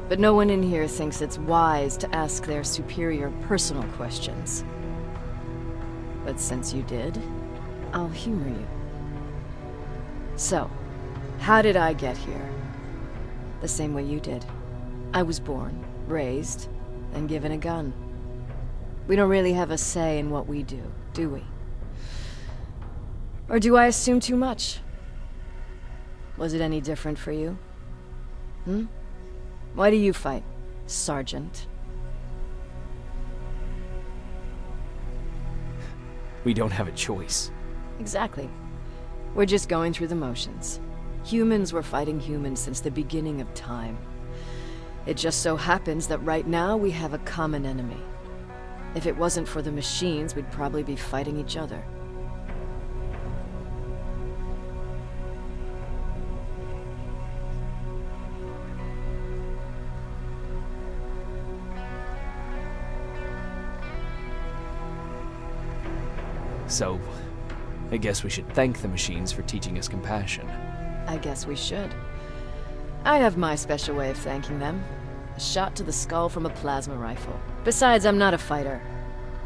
Speaker 1: But no one in here thinks it's wise to ask their superior personal questions. But since you did, I'll humor you. So, how did I get here? The same way you did. I was born, raised, and given a gun. We don't really have a say in what we do we? Or do I assume too much? Was it any different for you? Why do you fight, Sergeant?
Speaker 12: We don't have a choice.
Speaker 1: Exactly. We're just going through the motions. Humans were fighting humans since the beginning of time. It just so happens that right now we have a common enemy. If it wasn't for the machines, we'd probably be fighting each other.
Speaker 12: So, I guess we should thank the machines for teaching us compassion.
Speaker 1: I guess we should. I have my special way of thanking them. A shot to the skull from a plasma rifle. Besides, I'm not a fighter.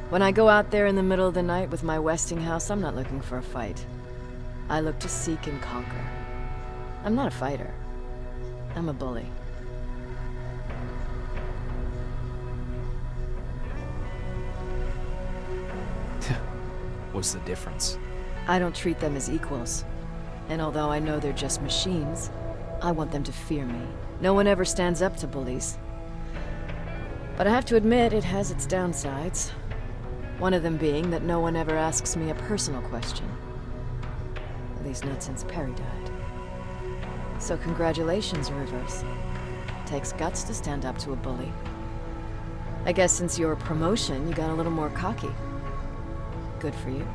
Speaker 1: When I go out there in the middle of the night with my Westinghouse, I'm not looking for a fight. I look to seek and conquer. I'm not a fighter. I'm a bully.
Speaker 12: What's the difference?
Speaker 1: I don't treat them as equals. And although I know they're just machines, I want them to fear me. No one ever stands up to bullies. But I have to admit, it has its downsides. One of them being that no one ever asks me a personal question. At least not since Perry died. So congratulations, Rivers. Takes guts to stand up to a bully. I guess since your promotion, you got a little more cocky. Good for you.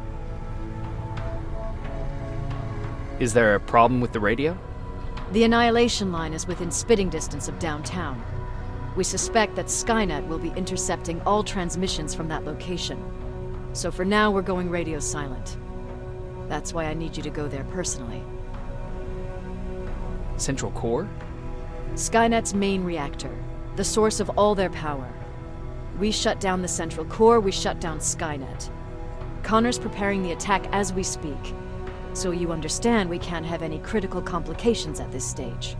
Speaker 12: Is there a problem with the radio?
Speaker 2: The Annihilation line is within spitting distance of downtown. We suspect that Skynet will be intercepting all transmissions from that location. So for now, we're going radio silent. That's why I need you to go there personally.
Speaker 12: Central Core?
Speaker 2: Skynet's main reactor, the source of all their power. We shut down the Central Core, we shut down Skynet. Connor's preparing the attack as we speak. So you understand we can't have any critical complications at this stage.